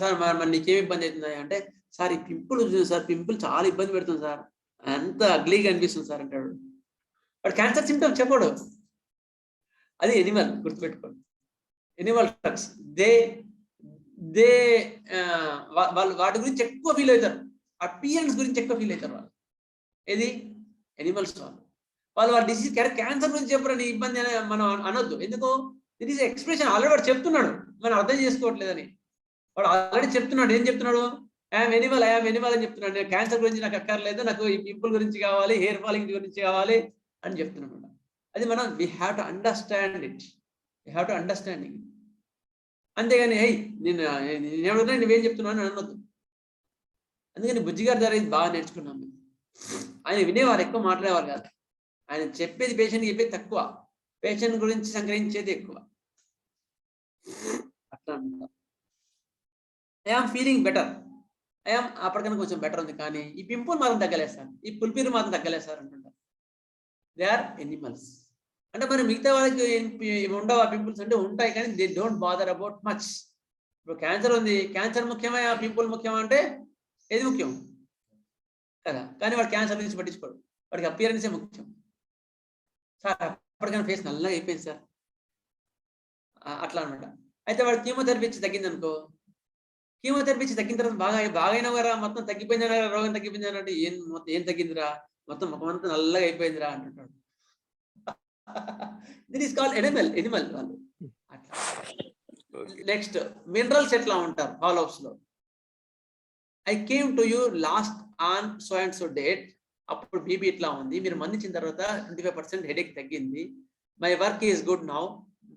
సార్ మరి నీకేమి ఇబ్బంది అవుతుంది అంటే, సార్ ఈ పింపుల్ సార్, పింపుల్ చాలా ఇబ్బంది పెడుతుంది సార్, అంత అగ్లీగా అనిపిస్తుంది సార్ అంటాడు. వాడు క్యాన్సర్ సిమ్టమ్స్ చెప్పాడు. అది ఎనిమల్, గుర్తుపెట్టుకోండి. ఎనిమల్ డ్రగ్స్ దే వాళ్ళు వాటి గురించి ఎక్కువ ఫీల్ అవుతారు, అపియరెన్స్ గురించి ఎక్కువ ఫీల్ అవుతారు వాళ్ళు. ఏది ఎనిమల్స్ వాళ్ళు డిసీజ్ క్యాన్సర్ గురించి చెప్పరు, నీ ఇబ్బంది అని మనం అనొద్దు. ఎందుకు, దిట్ ఈస్ ఎక్స్ప్రెషన్. ఆల్రెడీ వాడు చెప్తున్నాడు, మనం అర్థం చేసుకోవట్లేదని. వాడు ఆల్రెడీ చెప్తున్నాడు, ఏం చెప్తున్నాడు, ఐఎమ్ ఎనిమల్ అని చెప్తున్నాడు. నేను క్యాన్సర్ గురించి నాకు అక్కర్లేదు, నాకు ఈ పింపుల్ గురించి కావాలి, హెయిర్ ఫాలింగ్ గురించి కావాలి అని చెప్తున్నాడు. అది మనం we have to understand it, we have to understanding. అంతేగాని నువ్వేం చెప్తున్నావు అని అనొద్దు. అందుకని బుజ్జిగారి ద్వారా ఇది బాగా నేర్చుకున్నాం. ఆయన వినేవారు, ఎక్కువ మాట్లాడేవారు కాదు. ఆయన చెప్పేది పేషెంట్కి చెప్పేది తక్కువ, పేషెంట్ గురించి సంగ్రహించేది ఎక్కువ. అట్లా అంటారు. ఐఆమ్ ఫీలింగ్ బెటర్, ఐఆమ్ అప్పటికన్నా కొంచెం బెటర్ ఉంది, కానీ ఈ పింపుల్ మాత్రం తగ్గలేదు సార్, ఈ పుల్పీరు మాత్రం తగ్గలేదు సార్ అంటుంటారు. They are animals. అంటే మరి మిగతా వాళ్ళకి ఉండవు ఆ పింపుల్స్ అంటే ఉంటాయి, కానీ they don't bother about much. ఇప్పుడు క్యాన్సర్ ఉంది, క్యాన్సర్ ముఖ్యమా పింపుల్ ముఖ్యమా అంటే ఏది ముఖ్యం కదా, కానీ వాడు క్యాన్సర్ గురించి పట్టించుకోడు. వాడికి అపియరెన్సే ముఖ్యం. సార్ అప్పటికైనా ఫేస్ నల్లగా అయిపోయింది సార్, అట్లా అనమాట. అయితే వాడు కీమోథెరపీ ఇచ్చి తగ్గింది అనుకో, కీమోథెరపీ ఇచ్చి తగ్గిన తర్వాత బాగైనా కదా, మొత్తం తగ్గిపోయిందా, రోగం తగ్గిపోయింది అంటే మొత్తం ఏం తగ్గిందిరా, మొత్తం ముఖం అంతా నల్లగా అయిపోయిందిరా అంటుంటాడు. దిస్ ఈస్ కాల్డ్ ఎనిమల్ వాళ్ళు అట్లా. నెక్స్ట్ మినరల్స్ ఎట్లా ఉంటారు ఫాలోఅప్స్ లో. I came to you last on so and so date, అప్పుడు బీపీ ఇట్లా ఉంది, మీరు మందించిన తర్వాత 25% హెడేక్ తగ్గింది. My work is good now,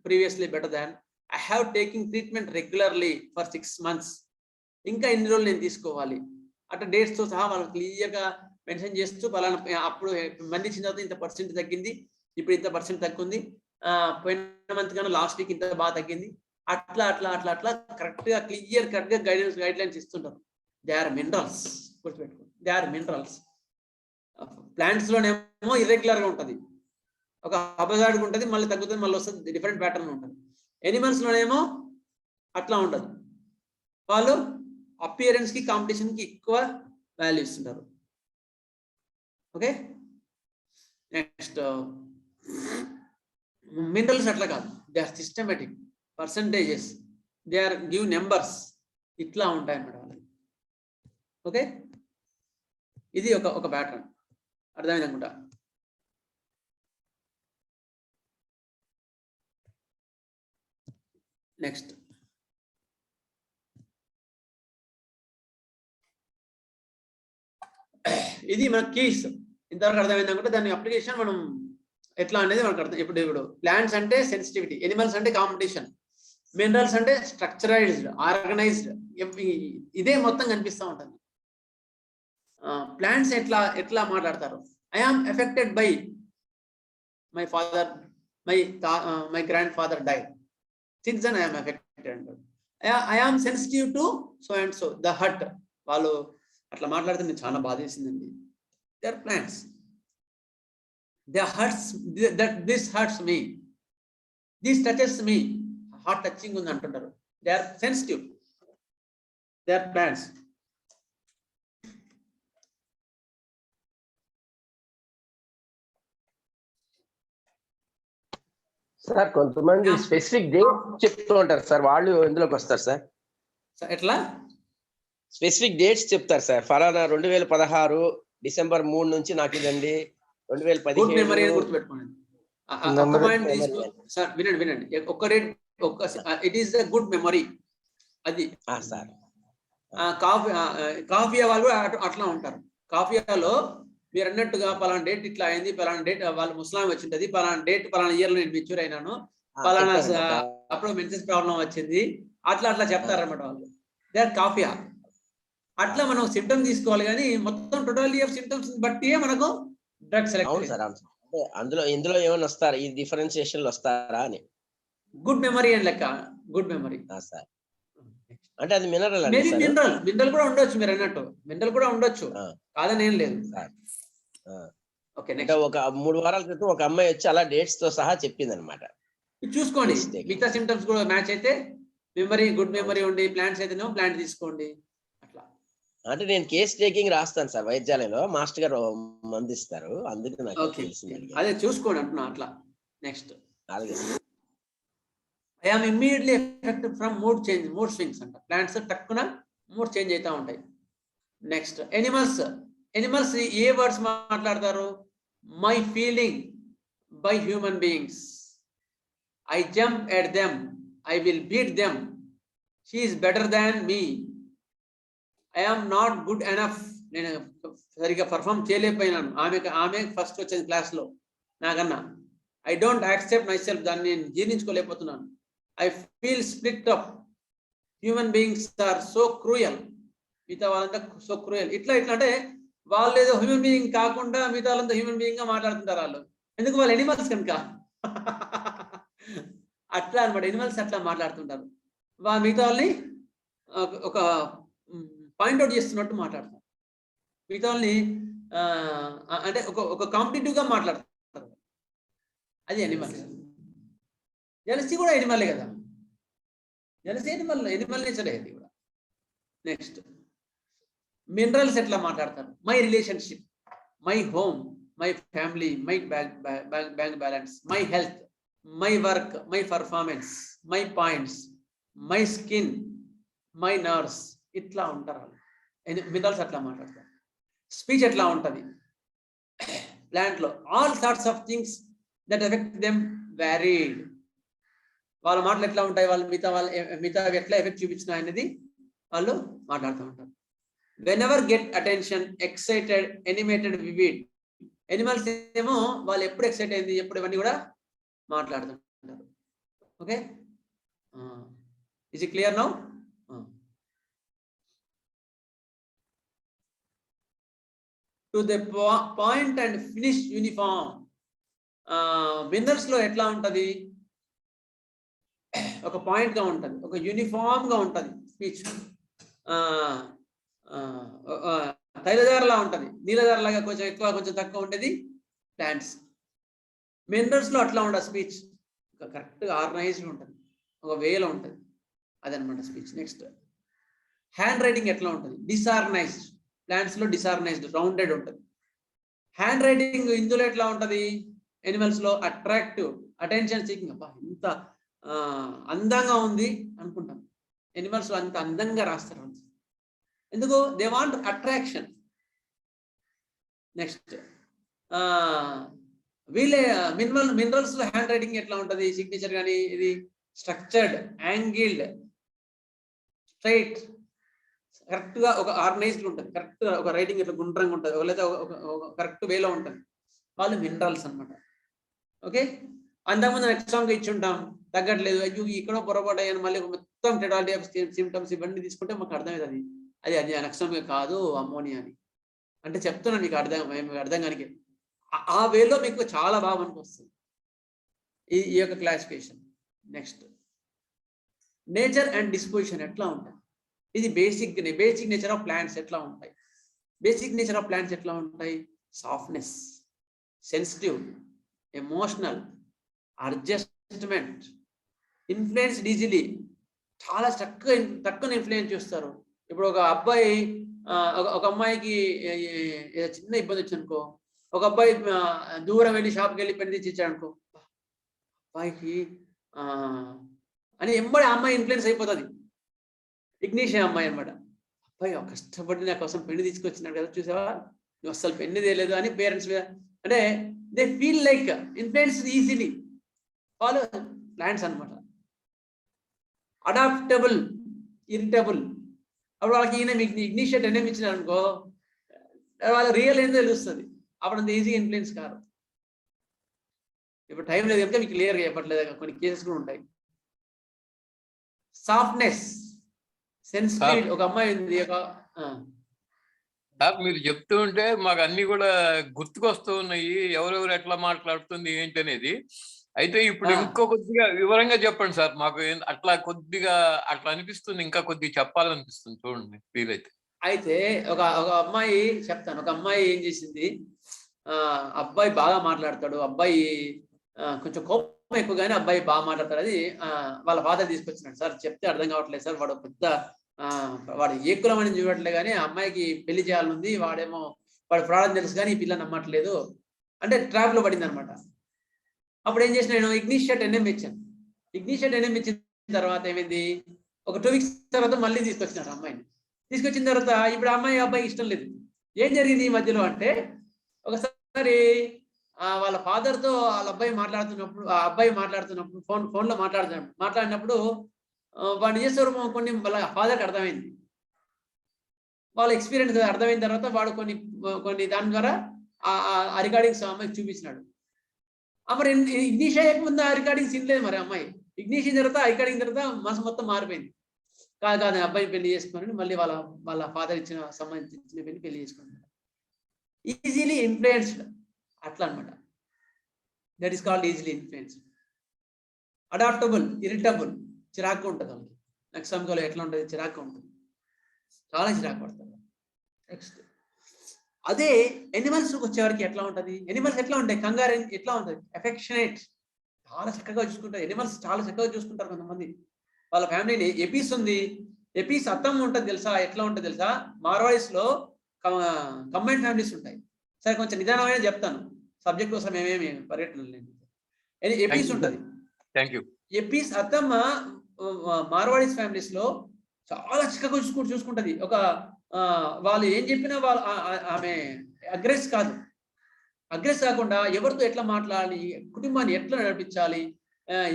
previously better than, I have taking treatment regularly for 6 months, ఇంకా ఎన్ని రోజులు నేను తీసుకోవాలి అట్లా డేట్స్ తో సహా వాళ్ళు క్లియర్ గా మెన్షన్ చేస్తూ, పలానా అప్పుడు మందించిన తర్వాత ఇంత పర్సెంట్ తగ్గింది, ఇప్పుడు ఇంత పర్సెంట్ తగ్గింది, పోయిన మంత్ కన్నా లాస్ట్ వీక్ ఇంత బాగా తగ్గింది, అట్లా అట్లా అట్లా అట్లా కరెక్ట్ గా క్లియర్ కట్ గా గైడ్ లైన్స్ ఇస్తుంటారు. దే ఆర్ మినరల్స్, గుర్తుపెట్టుకోండి, దే ఆర్ మినరల్స్. ప్లాంట్స్ లోనేమో ఇర్రెగ్యులర్ గా ఉంటుంది, ఒక అబజార్డ్ ఉంటుంది, మళ్ళీ తగ్గుతుంది, మళ్ళీ వస్తుంది, డిఫరెంట్ ప్యాటర్న్ ఉంటుంది. ఎనిమల్స్ లోనేమో అట్లా ఉండదు, వాళ్ళు అపియరెన్స్ కి కాంపిటీషన్ కి ఎక్కువ వాల్యూ ఇస్తుంటారు. ఓకే, నెక్స్ట్ మినరల్స్ అట్లా కాదు, they are systematic, percentages, they are give numbers, ఇట్లా ఉంటాయి అన్నమాట వాళ్ళకి. ఓకే, ఇది ఒక ప్యాటర్న్, అర్థమైంది అనుకుంటా. నెక్స్ట్ ఇది మన కీస్, ఇంతవరకు అర్థమైంది అనుకుంటే దాని అప్లికేషన్ మనం ఎట్లా అనేది మనకు అర్థం. ఇప్పుడు ప్లాంట్స్ అంటే సెన్సిటివిటీ, ఎనిమల్స్ అంటే కాంపిటీషన్, మినరల్స్ అంటే స్ట్రక్చరైజ్డ్, ఆర్గనైజ్డ్, ఇదే మొత్తం కనిపిస్తూ ఉంటుంది. ప్లాంట్స్ ఎట్లా మాట్లాడతారు, I am affected by my father, my grandfather die, since then I am affected. I am sensitive to so and so the hurt, వాళ్ళు అట్లా మాట్లాడితే నేను చాలా బాధ వేసిందండి. They are plants, they hurts, that this hurts me, this touches me, heart touching ఉంది అంటుంటారు. They are sensitive, they are plants. Sir కొంతమంది స్పెసిఫిక్ డేట్ చెప్తూ ఉంటారు సార్, వాళ్ళు ఎందులోకి వస్తారు సార్? ఎట్లా స్పెసిఫిక్ డేట్స్ చెప్తారు సార్, ఫలానా 2016 డిసెంబర్ 3 నుంచి నాకు ఇదండి, గుడ్ మెమరీ అని 2017 గుర్తుపెట్టుకోండి. ఒక పాయింట్ తీసుకో సార్, వినండి, ఒక్క date, it is the good memory అది సార్. కాఫియా వాళ్ళు అట్లా ఉంటారు. కాఫియాలో మీరు అన్నట్టుగా పలానా డేట్ ఇట్లా అయింది, పలానా డేట్ వాళ్ళు ముస్లాం వచ్చింటది, పలానా డేట్ పలానా ఇయర్ లో నేను మెచ్యూర్ అయినాను, పలానా అప్పుడు మెన్సెస్ ప్రాబ్లం వచ్చింది, అట్లా చెప్తారన్నమాట వాళ్ళు. దే ఆర్ కాఫియా. అట్లా మనం సిమ్టమ్ తీసుకోవాలి, కానీ మొత్తం టోటాలిటీ ఆఫ్ సిమ్టమ్స్ బట్టి మనకు డ్రగ్ సెలెక్ట్. ఇందులో ఏమైనా వస్తారా, ఈ డిఫరెన్షియేషన్ వస్తారా అని? గుడ్ మెమరీ అని లెక్క, గుడ్ మెమరీ సార్. అంటే అది మినరల్, మేబీ మినరల్ కూడా ఉండొచ్చు, మీరు అన్నట్టు మినరల్ కూడా ఉండొచ్చు, కాదని ఏం లేదు. ఓకే, అంటే ఒక 3 వారాల క్రితం ఒక అమ్మాయి వచ్చి అలా డేట్స్ తో సహా చెప్పింది అనమాట. చూసుకోండి, మిగతా సిమ్టమ్స్ కూడా మ్యాచ్ అయితే మెమరీ, గుడ్ మెమరీ ఉండి, ప్లాంట్స్ అయితేనేమో ప్లాంట్ తీసుకోండి అట్లా. అంటే నేను కేస్ టేకింగ్ రాస్తాను సార్ వైద్యాలయంలో, మాస్టర్ గారు మందిస్తారు, అందుకే నాకు తెలిసింది. అదే చూసుకోండి అంటున్నా అట్లా. నెక్స్ట్ అలాగే I am immediately affected from mood change, mood swings అంట. ప్లాంట్స్ టక్కున మూడ్ చేంజ్ అవుతా ఉంటాయి. నెక్స్ట్ ఎనిమల్స్ ఏ వర్డ్స్ మాట్లాడతారు? My feeling by human beings, I jump at them, I will beat them, she is better than me, I am not good enough, నేను సరిగా perform చేయలేకపోయినాను, ఆమె first వచ్చింది class లో నాకన్నా, ఐ డోంట్ యాక్సెప్ట్ మై సెల్ఫ్, దాన్ని నేను జీర్ణించుకోలేకపోతున్నాను, I feel split up, human beings are so cruel, మిగతా వాళ్ళంతా సో క్రూయల్. ఇట్లా అంటే వాళ్ళు ఏదో హ్యూమన్ బీయింగ్ కాకుండా మిగతా వాళ్ళంతా హ్యూమన్ బీయింగ్ గా మాట్లాడుతుంటారు వాళ్ళు, ఎందుకు వాళ్ళు ఎనిమల్స్ కనుక. అట్లా అనమాట, ఎనిమల్స్ అట్లా మాట్లాడుతుంటారు, మిగతా వాళ్ళని ఒక పాయింట్అవుట్ చేస్తున్నట్టు మాట్లాడతారు, మిగతా వాళ్ళని అంటే ఒక కాంపిటేటివ్ గా మాట్లాడతారు, అది ఎనిమల్స్. జెలసీ కూడా ఎనిమలే కదా, జెలసీ ఎనిమల్ నేచర్ అది కూడా. నెక్స్ట్ మినరల్స్ ఎట్లా మాట్లాడతారు? My relationship, my home, my family, my bank balance, my health, my work, my performance, my points, my skin, my nerves. ఇట్లా ఉంటారు వాళ్ళు. మినరల్స్ అట్లా మాట్లాడతారు. స్పీచ్ ఎట్లా ఉంటుంది ప్లాంట్ లో? All sorts of things that affect them varied. వాళ్ళ మాటలు ఎట్లా ఉంటాయి, వాళ్ళు మిగతా ఎట్లా ఎఫెక్ట్ చూపించిన అనేది వాళ్ళు మాట్లాడుతూ ఉంటారు. Whenever get attention, excited, animated, vivid. Animals ఏమో వాళ్ళు ఎప్పుడు ఎక్సైట్ అయింది, ఎప్పుడు ఇవన్నీ కూడా మాట్లాడుతుంటారు. Okay, is it clear now? To the point and finish uniform. Minerals లో ఎట్లా ఉంటది, ఒక పాయింట్ గా ఉంటది, ఒక యూనిఫామ్ గా ఉంటది స్పీచ్. తైలధారలా ఉంటది, నీలధారలాగా కొంచెం ఎక్కువ కొంచెం తక్కువ ఉండేది ప్లాంట్స్. మినరల్స్ లో అట్లా ఉండదు స్పీచ్, కరెక్ట్ గా ఆర్గనైజ్డ్ ఉంటుంది, ఒక వేలో ఉంటుంది. అదనమాట స్పీచ్. నెక్స్ట్, హ్యాండ్ రైటింగ్ ఎట్లా ఉంటుంది? డిసార్గనైజ్డ్. ప్లాంట్స్ లో డిసార్గనైజ్డ్, రౌండెడ్ ఉంటుంది. హ్యాండ్ రైటింగ్ ఇందులో ఎట్లా ఉంటది? ఎనిమల్స్ లో అట్రాక్టివ్, అటెన్షన్ సీకింగ్. అబ్బా ఇంత అందంగా ఉంది అనుకుంటాం. ఎనిమల్స్ లో అంత అందంగా రాస్తారు. ఎందుకు? They want attraction. నెక్స్ట్, వీళ్ళే మినరల్స్ లో హ్యాండ్ రైటింగ్ ఎట్లా ఉంటది? సిగ్నేచర్ కానీ ఇది స్ట్రక్చర్డ్, యాంగిల్డ్, స్ట్రైట్, కరెక్ట్ గా ఒక ఆర్గనైజ్డ్ ఉంటుంది. కరెక్ట్ గా ఒక రైటింగ్ ఇట్లా గుండ్రంగా ఉంటుంది, లేదా ఒక కరెక్ట్ వేలో ఉంటుంది. వాళ్ళు మినరల్స్ అనమాట. ఓకే, అంతకుముందు ఎగ్జామ్గా ఇచ్చి ఉంటాం, తగ్గట్లేదు, అయ్యో ఇక్కడ పొరపాటు అయ్యాను, మళ్ళీ మొత్తం టెటాలిటీ ఆఫ్ సిమ్టమ్స్ ఇవన్నీ తీసుకుంటే మాకు అర్థమవుతుంది అది అనక్సమ్గా కాదు, అమ్మోనియా అని. అంటే చెప్తున్నాను మీకు అర్థం కానీ ఆ వేలో మీకు చాలా బాగా మనకు వస్తుంది ఈ యొక్క classification. Next, nature and disposition ఎట్లా ఉంటాయి? ఇది బేసిక్ నేచర్ ఆఫ్ ప్లాంట్స్ ఎట్లా ఉంటాయి? బేసిక్ నేచర్ ఆఫ్ ప్లాంట్స్ ఎట్లా ఉంటాయి? Softness, sensitive, emotional, adjustment, influenced easily. చాలా తక్కువ ఇన్ఫ్లుయెన్స్ చేస్తారు. ఇప్పుడు ఒక అబ్బాయి ఒక అమ్మాయికి చిన్న ఇబ్బంది వచ్చిందనుకో, ఒక అబ్బాయి దూరం వెళ్ళి షాప్కి వెళ్ళి పెళ్లి తెచ్చి ఇచ్చాడు అనుకో, అబ్బాయికి అని ఎంబడి ఆ అమ్మాయి ఇన్ఫ్లుయెన్స్ అయిపోతుంది. ఇగ్నిషియా అమ్మాయి అనమాట. అబ్బాయి కష్టపడి నా కోసం పెళ్లి తీసుకొచ్చినాడు కదా, చూసావా నువ్వు అస్సలు పెళ్లి తేలేదు అని పేరెంట్స్ మీద, అంటే they feel like influenced easily. వాళ్ళు ప్లాంట్స్ అనమాట. Adaptable, irritable. అప్పుడు వాళ్ళకి ఈయన మీకు ఇగ్నిషియేట్ అనేది ఇచ్చినారు అనుకో, వాళ్ళ రియల్ ఏందో తెలుస్తుంది. అప్పుడు అంత ఈజీ ఇన్ఫ్లుయెన్స్ కాదు. ఇప్పుడు టైం లేదు కనుక మీకు క్లియర్గా చెప్పట్లేదు, కొన్ని కేసెస్ కూడా ఉంటాయి. Softness, sensitive. ఒక అమ్మాయి ఉంది, మీరు చెప్తూ ఉంటే మాకు అన్ని కూడా గుర్తుకొస్తూ ఉన్నాయి, ఎవరెవరు ఎట్లా మాట్లాడుతుంది ఏంటి అనేది. అయితే ఇప్పుడు ఇంకో కొద్దిగా వివరంగా చెప్పండి సార్, మాకు అట్లా కొద్దిగా అట్లా అనిపిస్తుంది, ఇంకా కొద్దిగా చెప్పాలనిపిస్తుంది, చూడండి వీలైతే. అయితే ఒక అమ్మాయి చెప్తాను. ఒక అమ్మాయి ఏం చేసింది, అబ్బాయి బాగా మాట్లాడతాడు, అబ్బాయి కొంచెం కోపం ఎక్కువగానే అబ్బాయి బాగా మాట్లాడతాడు. అది వాళ్ళ ఫాదర్ తీసుకొచ్చినాడు. సార్ చెప్తే అర్థం కావట్లేదు సార్, వాడు ఏ కులం అని చూడట్లే కానీ అమ్మాయికి పెళ్లి చేయాలనుంది, వాడేమో వాడు ఫ్రాడ్ తెలుసు కానీ ఈ పిల్ల నమ్మట్లేదు అంటే ట్రాప్ లో పడింది అనమాట. అప్పుడు ఏం చేసిన, నేను ఇగ్నిషియేట్ ఎన్ఎం ఇచ్చాను. ఇగ్నిషియేట్ ఎన్ఎం ఇచ్చిన తర్వాత ఏమైంది, ఒక 2 weeks తర్వాత మళ్ళీ తీసుకొచ్చినారు అమ్మాయిని. తీసుకొచ్చిన తర్వాత ఇప్పుడు అబ్బాయి ఇష్టం లేదు. ఏం జరిగింది ఈ మధ్యలో అంటే, ఒకసారి వాళ్ళ ఫాదర్తో వాళ్ళ అబ్బాయి మాట్లాడుతున్నప్పుడు ఫోన్లో మాట్లాడినప్పుడు వాడు చేస్తారు కొన్ని వాళ్ళ ఫాదర్కి అర్థమైంది. వాళ్ళ ఎక్స్పీరియన్స్ అర్థమైన తర్వాత వాడు కొన్ని దాని ద్వారా ఆ రికార్డింగ్స్ అమ్మాయికి చూపించినాడు. మరి ఇగ్నిషన్ అయ్యకముందు ఆ రికార్డింగ్స్ వినలేదు మరి అమ్మాయి. ఇగ్నిషన్ తర్వాత ఆ రికార్డింగ్ తర్వాత మనసు మొత్తం మారిపోయింది. కాదు అబ్బాయిని పెళ్లి చేసుకుని మళ్ళీ వాళ్ళ ఫాదర్ సంబంధించిన పెళ్లి చేసుకున్నాడు. ఈజీలీ ఇన్ఫ్లుయెన్స్డ్ అట్లా అనమాట. That is called easily influenced. Adaptable, irritable, చిరాకు ఉంటుంది వాళ్ళకి. నక్సంలో ఎట్లా ఉంటుంది, చిరాకు ఉంటుంది, చాలా చిరాకు పడతారు. నెక్స్ట్, అదే ఎనిమల్స్ వచ్చేవారికి ఎట్లా ఉంటుంది? ఎనిమల్స్ ఎట్లా ఉంటాయి? కంగారు ఎట్లా ఉంటుంది? ఎఫెక్షనేట్, చాలా చక్కగా చూసుకుంటారు. ఎనిమల్స్ చాలా చక్కగా చూసుకుంటారు కొంతమంది. వాళ్ళ ఫ్యామిలీని ఎపీస్ ఉంది, ఎపీస్ అత్తం ఉంటుంది తెలుసా? ఎట్లా ఉంటుంది తెలుసా? మార్వాడీస్ లో కంబైన్డ్ ఫ్యామిలీస్ ఉంటాయి. సరే కొంచెం నిదానమైన చెప్తాను, సబ్జెక్ట్ కోసం ఏమేమి పర్యటన లేదు. ఎపీస్ ఉంటుంది. Thank you. ఎపీస్ అత్తమ్మ మార్వాడీస్ ఫ్యామిలీస్ లో చాలా చిక్కగా చూసుకుంటది. ఒక వాళ్ళు ఏం చెప్పినా వాళ్ళు ఆమె అగ్రెస్ కాదు. అగ్రెస్ కాకుండా ఎవరితో ఎట్లా మాట్లాడాలి, కుటుంబాన్ని ఎట్లా నడిపించాలి,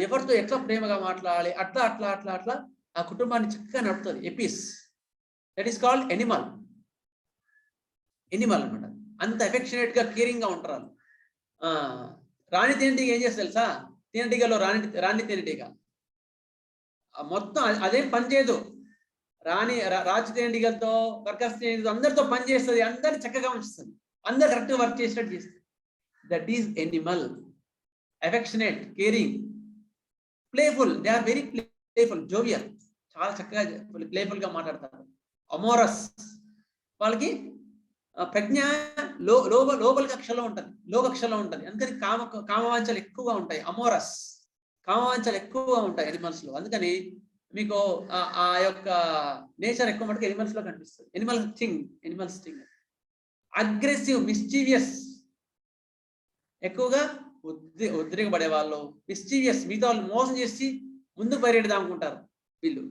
ఎవరితో ఎట్లా ప్రేమగా మాట్లాడాలి, అట్లా అట్లా అట్లా అట్లా ఆ కుటుంబాన్ని చక్కగా నడుపుతుంది Apis. That is called Animal అనమాట. అంత ఎఫెక్షనేట్ గా కేరింగ్ గా ఉంటారు వాళ్ళు. రాణి తేనెటీగ ఏం చేస్తారు తెలుసా? తేనెటీగలో రాణి తేనెటీగ మొత్తం అదేం పని చేయదు. రాజు తేనెటీగలతో, వర్కర్స్ తేనెటీగలతో అందరితో పని చేస్తుంది, అందరిని చక్కగా ఉంచుతుంది, అందరు కరెక్ట్ వర్క్ చేసినట్టు చేస్తుంది. That is animal. Affectionate, caring, playful. They are very playful, jovial, చాలా చక్కగా ప్లేఫుల్ గా మాట్లాడతారు. అమోరస్, వాళ్ళకి ప్రజ్ఞ లోపల కక్షలో ఉంటుంది, లోకక్షలో ఉంటుంది. అందుకని కామవాంఛలు ఎక్కువగా ఉంటాయి. అమోరస్, కామవాంఛలు ఎక్కువగా ఉంటాయి ఎనిమల్స్ లో. అందుకని మీకు ఆ యొక్క నేచర్ ఎక్కువ మటుకు ఎనిమల్స్ లో కనిపిస్తుంది. Animals thing. అగ్రెసివ్, మిస్చీవియస్, ఎక్కువగా ఉద్రేకపడే వాళ్ళు, మిస్చీవియస్, మిగతా వాళ్ళు మోసం చేసి ముందుకు పరిగెడదాం అనుకుంటారు వీళ్ళు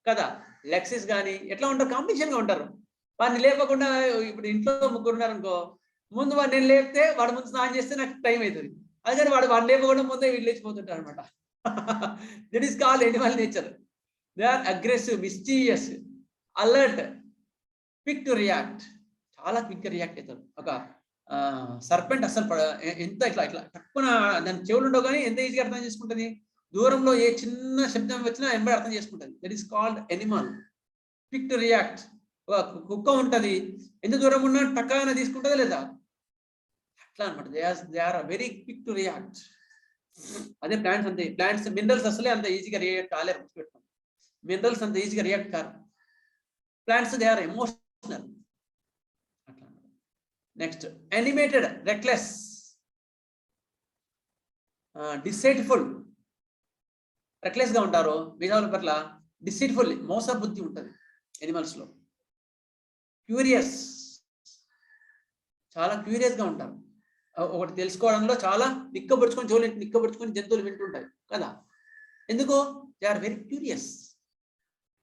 కదా. లెక్సిస్ కానీ ఎట్లా ఉంటారు, కాంపిటీషన్ గా ఉంటారు. వాడిని లేపకుండా, ఇప్పుడు ఇంట్లో ముగ్గురు ఉన్నారు అనుకో, ముందు వాడు నేను లేపితే వాడు ముందు స్నానం చేస్తే నాకు టైం అవుతుంది. అందుకని వాడు లేపకుండా ముందే వీళ్ళు లేచిపోతుంటారు అనమాట. That is called animal nature. They are aggressive, mischievous, alert, quick to react, చాలా క్విక్ గా రియాక్ట్ అవుతారు. ఒక సర్పెంట్ అసలు ఎంత ఇట్లా తక్కువ దాని చెవులు ఉండవు కానీ ఎంత ఈజీగా అర్థం చేసుకుంటుంది. దూరంలో ఏ చిన్న శబ్దం వచ్చినా ఎంబడి అర్థం చేసుకుంటుంది. That is called Animal. Quick to react. కుక్క ఉంటది, ఎంత దూరం ఉన్నా టక్కాన తీసుకుంటుందా లేదా, అట్లా అనమాట. They are very quick to react. అదే ప్లాంట్స్ అంతే. ప్లాంట్స్, మినరల్స్ అసలే అంత ఈజీగా రియాక్ట్ కాలేరు. మినరల్స్ అంత ఈజీగా రియాక్ట్ కారు. Plants they are emotional. అట్లా. Next, animated, reckless, deceitful. Reckless గా ఉంటారు మిగతా పట్ల. డిసైట్ఫుల్, మోస బుద్ధి ఉంటుంది ఎనిమల్స్ లో. క్యూరియస్, చాలా క్యూరియస్ గా ఉంటారు. ఒకటి తెలుసుకోవడంలో చాలా నిక్కబడుచుకొని జంతువులు వింటుంటాయి కదా. ఎందుకు? They are very curious.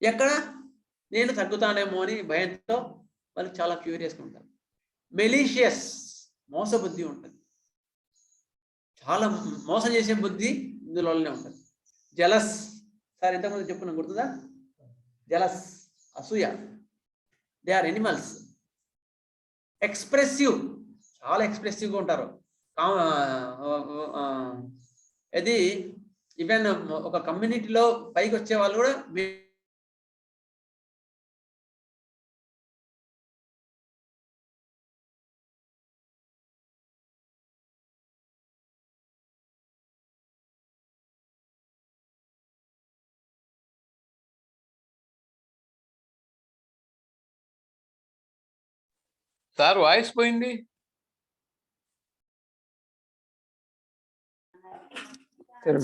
ఎక్కడ నేను తగ్గుతానేమో అని భయంతో వాళ్ళు చాలా క్యూరియస్గా ఉంటారు. మెలీషియస్, మోసబుద్ధి ఉంటుంది, చాలా మోసం చేసే బుద్ధి ఇందులోనే ఉంటుంది. జలస్, సార్ ఇంతకుముందు చెప్పుకున్నాం గుర్తుందా? జలస్, అసూయ. They are animals. ఎక్స్ప్రెసివ్, చాలా ఎక్స్ప్రెసివ్గా ఉంటారు. ఇది ఈవెన్ ఒక కమ్యూనిటీలో పైకి వచ్చే వాళ్ళు కూడా సార్ వాయిస్ పోయింది.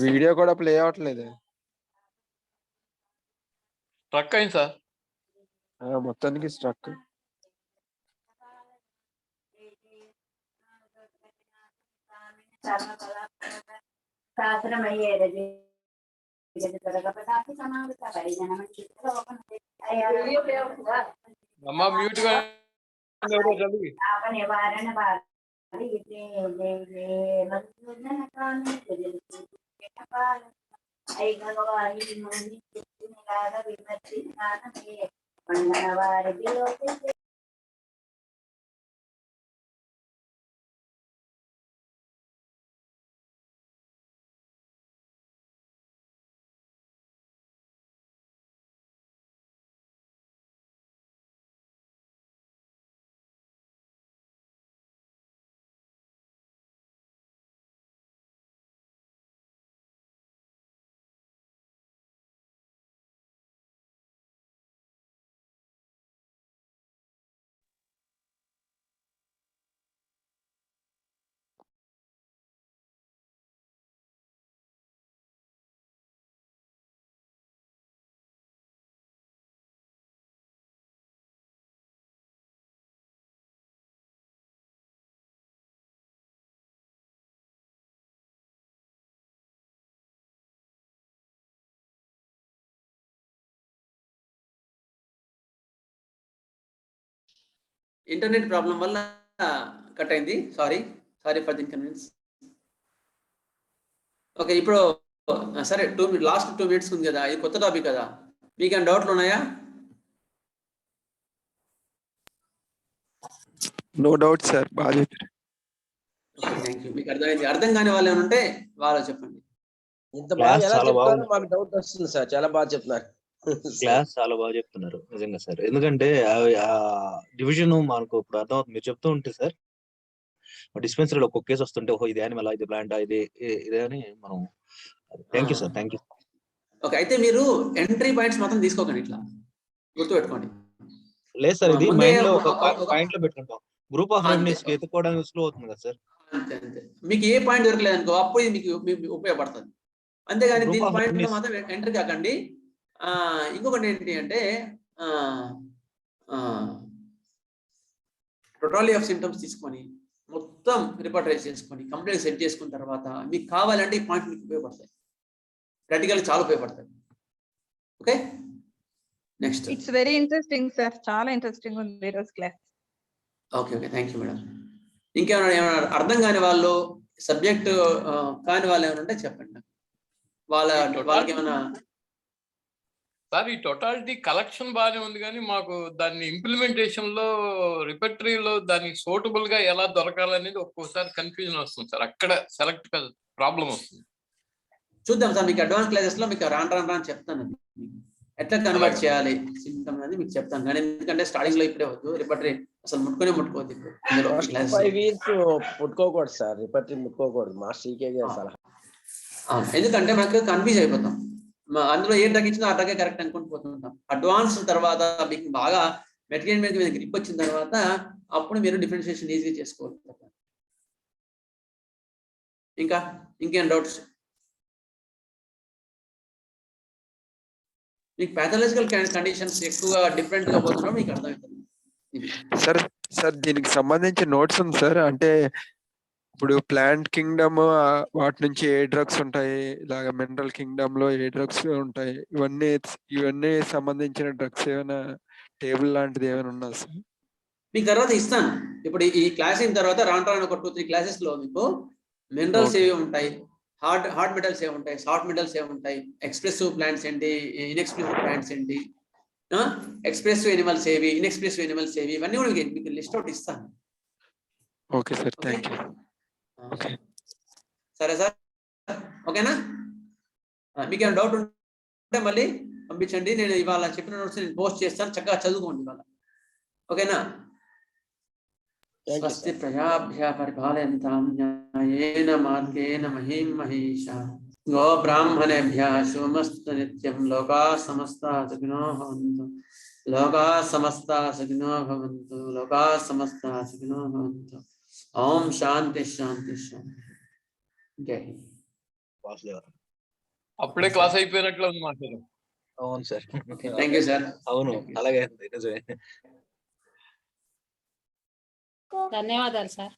వీడియో కూడా ప్లే అవ్వట్లేదు. స్ట్రక్ అయింది సార్. మొత్తానికి స్ట్రక్. అమ్మా మ్యూట్ గా చదివి. ఇంటర్నెట్ ప్రాబ్లం వల్ల కట్ అయింది. Sorry for the inconvenience. Okay, ఇప్పుడు సరే లాస్ట్ 2 minutes ఉంది కదా, ఇది కొత్త టాపిక్ కదా, మీకేమైనా డౌట్లు ఉన్నాయా? నో డౌట్ సార్, బాగా చెప్పారు. Thank you. మీకు అర్థమైంది. అర్థం కాని వాళ్ళు ఏమైనా ఉంటే వాళ్ళు చెప్పండి. ఇంత బాగా ఎలా చాలా చెప్తారో బాగుంది. మాకు డౌట్ వస్తుంది సార్. చాలా బాగా చెప్తున్నారు. క్లాస్ చాలా బాగా చెప్తున్నారు నిజంగా సార్. ఎందుకంటే ఆ డివిజన్ మనకు ఇప్పుడు అర్థమవుతుంది మీరు చెప్తూ ఉంటే సార్. డిస్పెన్సరీలో ఒక్కొక్క కేసు వస్తుంటే ఓహో ఇది యానిమల్, ఇది ప్లాంట్, ఇదే అని మనం. Thank you sir, thank you. Okay, అయితే మీరు ఎంట్రీ పాయింట్స్ మాత్రం తీసుకోకండి, ఇట్లా గుర్తుపెట్టుకోండి. లేదు సార్, ఇది ముందే మైండ్ లో ఒక ఒక- పాయింట్ లో పెట్టుకుంటాం. గ్రూప్ ఆఫ్ అంతే. రెమెడీస్ ఎత్తుకోవడానికి స్లో అవుతుంది కదా సార్. అంతే. మీకు ఏ పాయింట్ దొరకలేదు అనుకో, అప్పుడు ఇది మీకు ఉపయోగపడుతుంది. అంతేగాని Group దీని of పాయింట్ లో enemies. మాత్రం ఎంటర్ కాకండి. ఇంకొకటి ఏంటి అంటే టోటాలిటీ ఆఫ్ సిమ్టమ్స్ తీసుకొని మొత్తం రిపోర్టరైజ్ చేసుకొని కంప్లీట్ సెట్ చేసుకున్న తర్వాత మీకు కావాలంటే ఈ పాయింట్ మీకు ఉపయోగపడతాయి, ప్రాక్టికల్ చాలా ఉపయోగపడతాయి. Okay, next. It's very interesting sir, చాలా ఇంట్రెస్టింగ్ ఉంది ఈరోజు class. Okay, thank you madam. ఏమైనా అర్థం కాని వాళ్ళు, సబ్జెక్ట్ కాని వాళ్ళు ఏమైనా ఉంటే చెప్పండి. వాళ్ళకి ఏమైనా సార్ ఈ టోటాలిటీ కలెక్షన్ బాగానే ఉంది కానీ మాకు దాన్ని ఇంప్లిమెంటేషన్ లో రిపెటరీలో దానికి సూటబుల్ గా ఎలా దొరకాలనేది ఒక్కోసారి కన్ఫ్యూజన్ వస్తుంది సార్. అక్కడ సెలెక్ట్ ప్రాబ్లం వస్తుంది. చూద్దాం సార్, మీకు అడ్వాన్స్ క్లాసెస్ లో మీకు రాను చెప్తాను. అది ఎట్లా కన్వర్ట్ చేయాలి సిమ్టమ్ అనేది మీకు చెప్తాను. కానీ ఎందుకంటే స్టార్టింగ్ లో ఇప్పుడే వద్దు, రిపటరీ అసలు ముట్టుకోవద్దు ఇప్పుడు ఇందులో ఫస్ట్ క్లాసెస్. 5 weeks ముట్టుకోకూడదు సార్, రిపర్టరీ ముట్టుకోకూడదు. మాస్టర్ ఈకే సలహా. ఎందుకంటే మనకు కన్ఫ్యూజ్ అయిపోతాం. అందులో ఏ డ్రగ్ ఇచ్చినా ఆ డ్రగే కరెక్ట్ అనుకుని పోతుంటాం. అడ్వాన్స్ తర్వాత మీకు బాగా మెటీరియల్ మీద గ్రిప్ వచ్చిన తర్వాత అప్పుడు మీరు డిఫరెన్షియేషన్ ఈజీగా చేసుకోగలుగుతారు. ఇంకేం డౌట్స్? మీకు ప్యాథలాజికల్ కండిషన్స్ ఎక్కువగా డిఫరెంట్ గా పోతున్నప్పుడు మీకు అర్థమవుతుంది. సార్ దీనికి సంబంధించి నోట్స్ ఉంది సార్. అంటే ఇప్పుడు ప్లాంట్ కింగ్డమ్ వాటి నుంచి ఏ డ్రగ్స్ ఉంటాయి, ఇలాగ మినరల్ కింగ్డమ్ లో ఏ డ్రగ్స్ ఉంటాయి, ఇవన్నీ సంబంధించిన డ్రగ్స్ ఏమైనా టేబుల్ లాంటిది ఏమైనా ఉన్నా సార్? మీకు తర్వాత ఇస్తాను. ఇప్పుడు ఈ క్లాస్ అయిన తర్వాత రాను ఒక 2-3 క్లాసెస్ లో మీకు మినరల్స్ ఏవి ఉంటాయి, హార్డ్ మెటల్స్ ఏమి ఉంటాయి, సాఫ్ట్ మెటల్స్ ఏమి ఉంటాయి, ఎక్స్ప్రెసివ్ ప్లాంట్స్ ఏంటి, ఇన్ఎక్స్ప్రెసివ్ ప్లాంట్స్ ఏంటి, ఎక్స్ప్రెసివ్ ఎనిమల్స్ ఏవి, ఇన్ఎక్స్ప్రెసివ్ ఎనిమల్స్ ఏవి, ఇవన్నీ కూడా మీకు లిస్ట్ అవుట్ ఇస్తాను. Okay sir, thank you. Okay, సరే సార్, ఓకేనా? మీకు ఏమైనా డౌట్ ఉంటే మళ్ళీ పంపించండి. నేను ఇవాళ చెప్పిన నోట్స్ నేను పోస్ట్ చేస్తాను, చక్కగా చదువుకోండి ఇవాళ. ఓకేనా? స్వస్తి ప్రజాభ్య పరిపాలయంతాం న్యాయేన మార్గేణ మహీం మహేషా గో బ్రాహ్మణేభ్యः శుభమస్తు నిత్యం. లోకాः సమస్తాः సుఖినో భవంతు. లోకాः సమస్తాः సుఖినో భవంతు. లోకాः సమస్తాः సుఖినో భవంతు. ఓం శాంతి శాంతి శాంతి. జై హింద్. అప్పుడే క్లాస్ అయిపోయినట్లు ఉంది మాస్టర్. అవును సార్, థ్యాంక్ యూ సార్. అవును అలాగే నిజమే. ధన్యవాదాలు సార్.